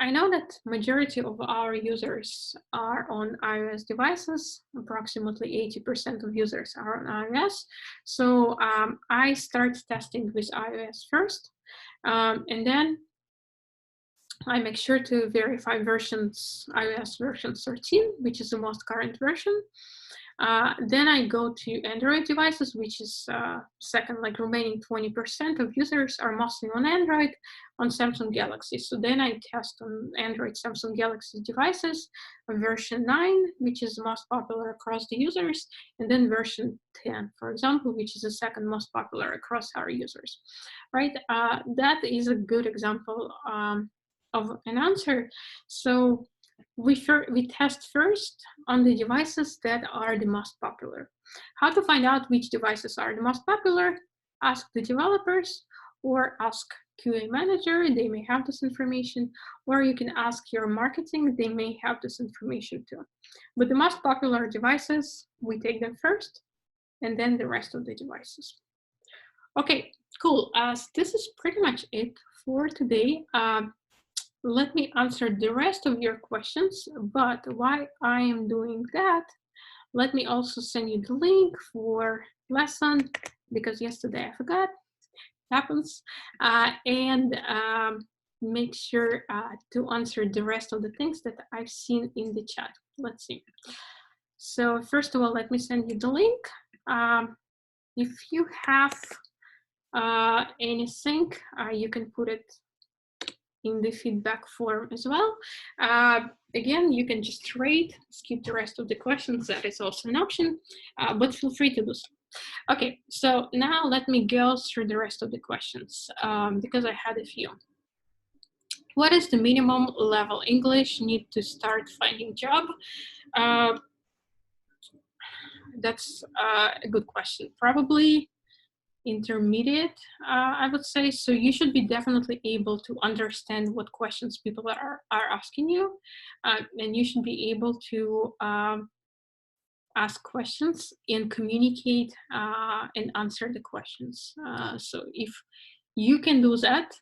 I know that majority of our users are on iOS devices. Approximately 80% of users are on iOS. So I start testing with iOS first, and then I make sure to verify versions, iOS version 13, which is the most current version. Then I go to Android devices, which is second, like remaining 20% of users are mostly on Android, on Samsung Galaxy. So then I test on Android Samsung Galaxy devices, version 9, which is the most popular across the users, and then version 10, for example, which is the second most popular across our users, right? That is a good example of an answer. So we test first on the devices that are the most popular. How to find out which devices are the most popular? Ask the developers or ask QA manager, they may have this information, or you can ask your marketing, they may have this information too. But the most popular devices, we take them first, and then the rest of the devices. Okay, cool. This is pretty much it for today. Let me answer the rest of your questions, but while I am doing that, let me also send you the link for lesson, because yesterday I forgot, happens, and make sure to answer the rest of the things that I've seen in the chat. Let's see. So first of all, let me send you the link. If you have anything, you can put it in the feedback form as well. Again, you can just rate, skip the rest of the questions, that is also an option, but feel free to do so. Okay, so now let me go through the rest of the questions, because I had a few. What is the minimum level English need to start finding job? That's a good question. Probably intermediate, I would say. So you should be definitely able to understand what questions people are asking you, and you should be able to ask questions and communicate and answer the questions. So if you can do that,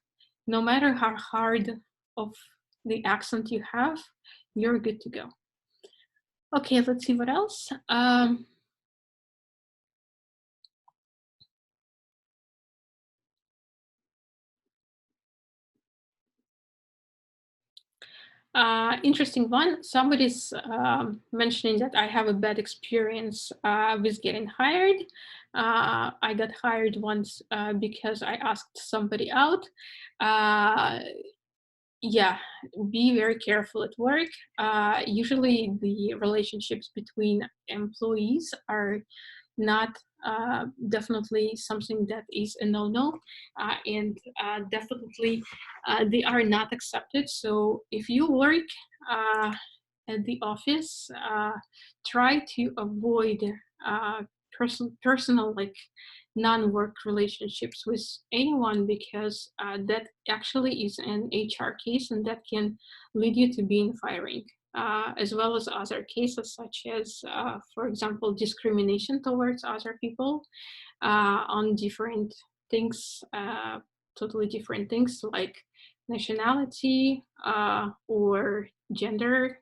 no matter how hard of the accent you have, you're good to go. Okay, let's see what else. Interesting one. Somebody's mentioning that I have a bad experience with getting hired. I got hired once because I asked somebody out. Yeah, be very careful at work. Usually the relationships between employees are not definitely something that is a no-no, and definitely they are not accepted. So if you work at the office, try to avoid personal, like non-work relationships with anyone, because that actually is an HR case and that can lead you to being firing. as well as other cases such as, for example, discrimination towards other people on different things, totally different things like nationality or gender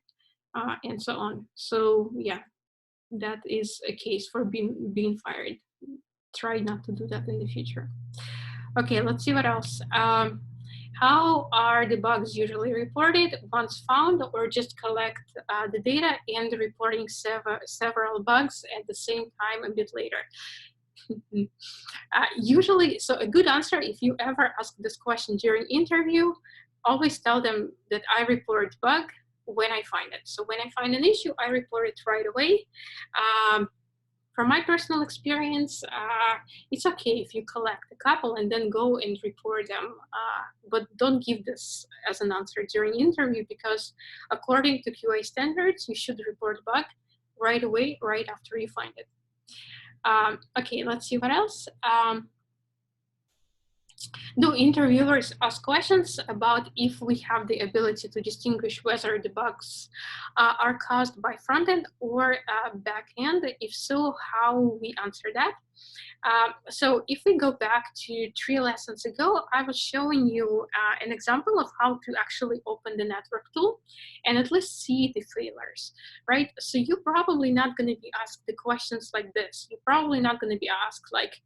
and so on. So yeah, that is a case for being fired. Try not to do that in the future. Okay, let's see what else. How are the bugs usually reported? Once found, or just collect the data and reporting several bugs at the same time a bit later? Usually, so a good answer, if you ever ask this question during interview, always tell them that I report bug when I find it. So when I find an issue, I report it right away. From my personal experience, it's okay if you collect a couple and then go and report them, but don't give this as an answer during interview, because according to QA standards, you should report bug right away, right after you find it. Okay, let's see what else. Do interviewers ask questions about if we have the ability to distinguish whether the bugs are caused by front-end or back-end? If so, how we answer that? So if we go back to 3 lessons ago, I was showing you an example of how to actually open the network tool and at least see the failures, right? So you're probably not going to be asked the questions like this. You're probably not going to be asked like,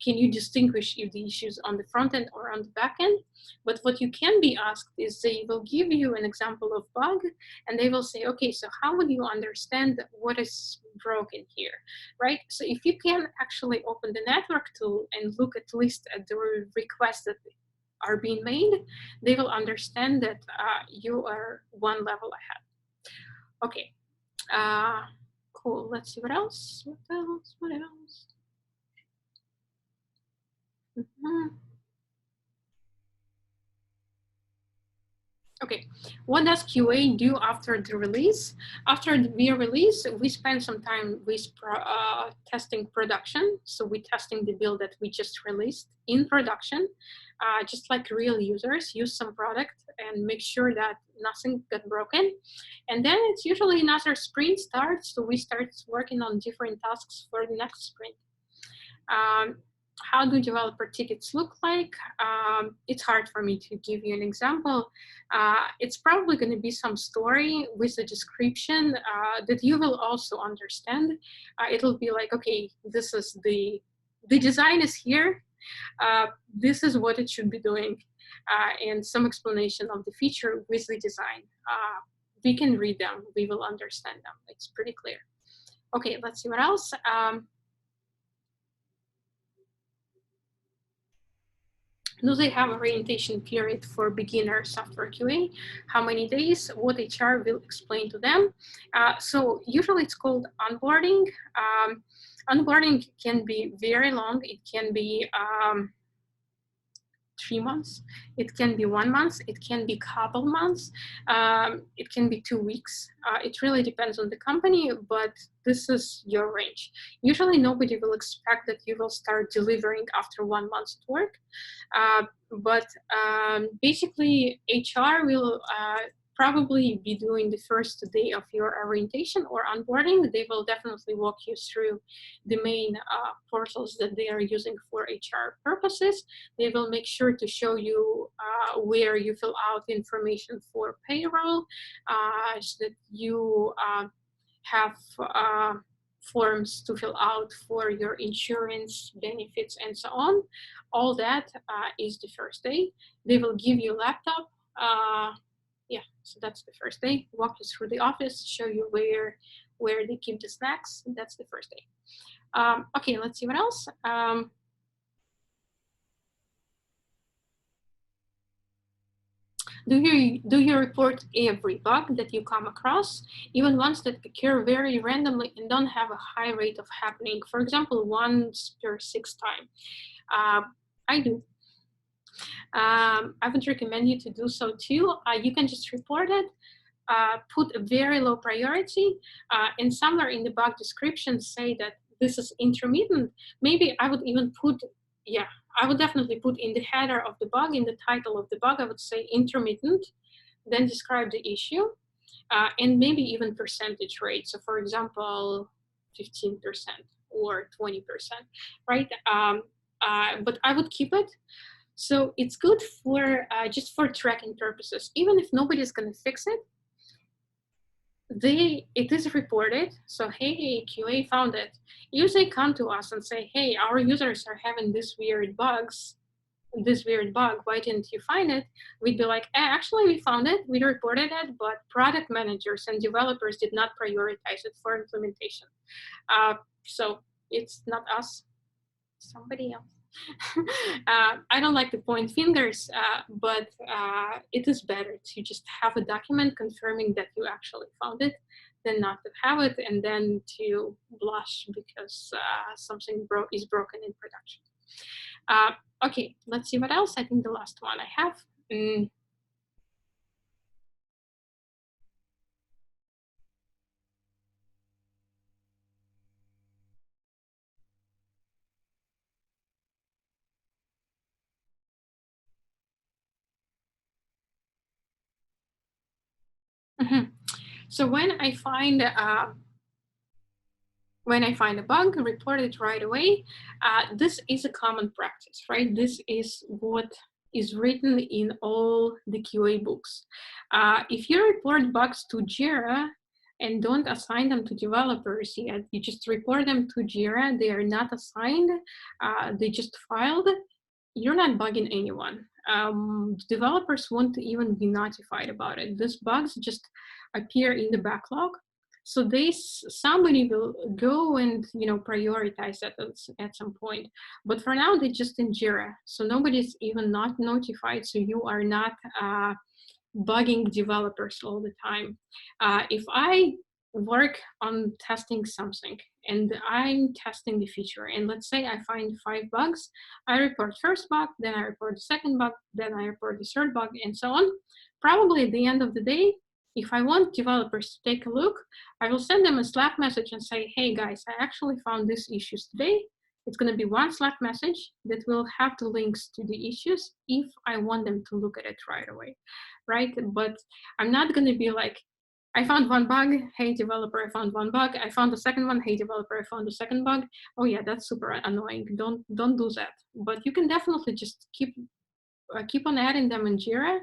can you distinguish if the issue is on the front end or on the back end? But what you can be asked is they will give you an example of bug and they will say, okay, so how would you understand what is broken here, right? So if you can actually open the network tool and look at least at the requests that are being made, they will understand that you are one level ahead. Okay, cool, let's see what else, what else? Okay, what does QA do after the release? After we release, we spend some time with testing production. So we're testing the build that we just released in production, just like real users, use some product and make sure that nothing got broken. And then it's usually another sprint starts, so we start working on different tasks for the next sprint. How do developer tickets look like? It's hard for me to give you an example. It's probably going to be some story with a description that you will also understand. It'll be like, okay, this is the design is here. This is what it should be doing, and some explanation of the feature with the design. We can read them. We will understand them. It's pretty clear. Okay, let's see what else. Do they have orientation period for beginner software QA? How many days? What HR will explain to them? So usually it's called onboarding. Onboarding can be very long. It can be 3 months. It can be 1 month. It can be couple months. It can be 2 weeks. It really depends on the company, but this is your range. Usually nobody will expect that you will start delivering after 1 month's work. But basically HR will probably be doing the first day of your orientation or onboarding. They will definitely walk you through the main portals that they are using for HR purposes. They will make sure to show you where you fill out information for payroll, so that you have forms to fill out for your insurance benefits and so on. All that is the first day. They will give you a laptop. Yeah, so that's the first day. Walk you through the office, show you where they keep the snacks. That's the first day. Okay, let's see what else. Do you report every bug that you come across, even ones that occur very randomly and don't have a high rate of happening? For example, once per 6 time. I do. I would recommend you to do so too. You can just report it, put a very low priority, and somewhere in the bug description say that this is intermittent. Maybe I would even put, yeah, I would definitely put in the header of the bug, in the title of the bug, I would say intermittent, then describe the issue. and maybe even percentage rate. So for example, 15% or 20%, right? But I would keep it. So it's good for just for tracking purposes. Even if nobody's going to fix it, it is reported. So hey, QA found it. Usually come to us and say, hey, our users are having this weird bug. Why didn't you find it? We'd be like, actually, we found it. We reported it, but product managers and developers did not prioritize it for implementation. So it's not us, somebody else. I don't like to point fingers, but it is better to just have a document confirming that you actually found it than not to have it and then to blush because something is broken in production. Okay, let's see what else. I think the last one I have. So when I find a bug, report it right away. This is a common practice, right? This is what is written in all the QA books. If you report bugs to Jira and don't assign them to developers yet, you just report them to Jira, they are not assigned, they just filed, you're not bugging anyone. Developers won't even be notified about it. These bugs just appear in the backlog. So somebody will go and prioritize that at some point. But for now, they're just in Jira. So nobody's even not notified. So you are not bugging developers all the time. If I work on testing something and I'm testing the feature, and let's say I find 5 bugs, I report first bug, then I report the second bug, then I report the third bug, and so on. Probably at the end of the day, if I want developers to take a look, I will send them a Slack message and say, hey guys, I actually found these issues today. It's going to be one Slack message that will have the links to the issues if I want them to look at it right away, right? But I'm not going to be like, I found one bug, hey developer, I found one bug. I found the second one, hey developer, I found the second bug. Oh yeah, that's super annoying. Don't do that. But you can definitely just keep on adding them in Jira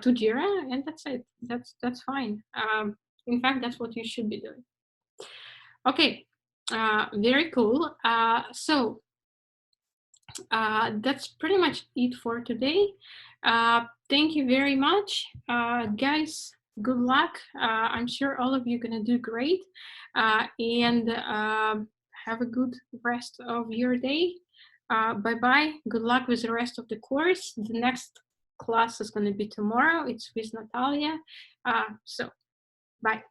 to Jira, and that's it. That's fine. In fact, that's what you should be doing. Okay, very cool. So that's pretty much it for today. Thank you very much, guys. Good luck. I'm sure all of you are gonna do great, and have a good rest of your day. Bye-bye. Good luck with the rest of the course. The next class is going to be tomorrow. It's with Natalia. So, bye.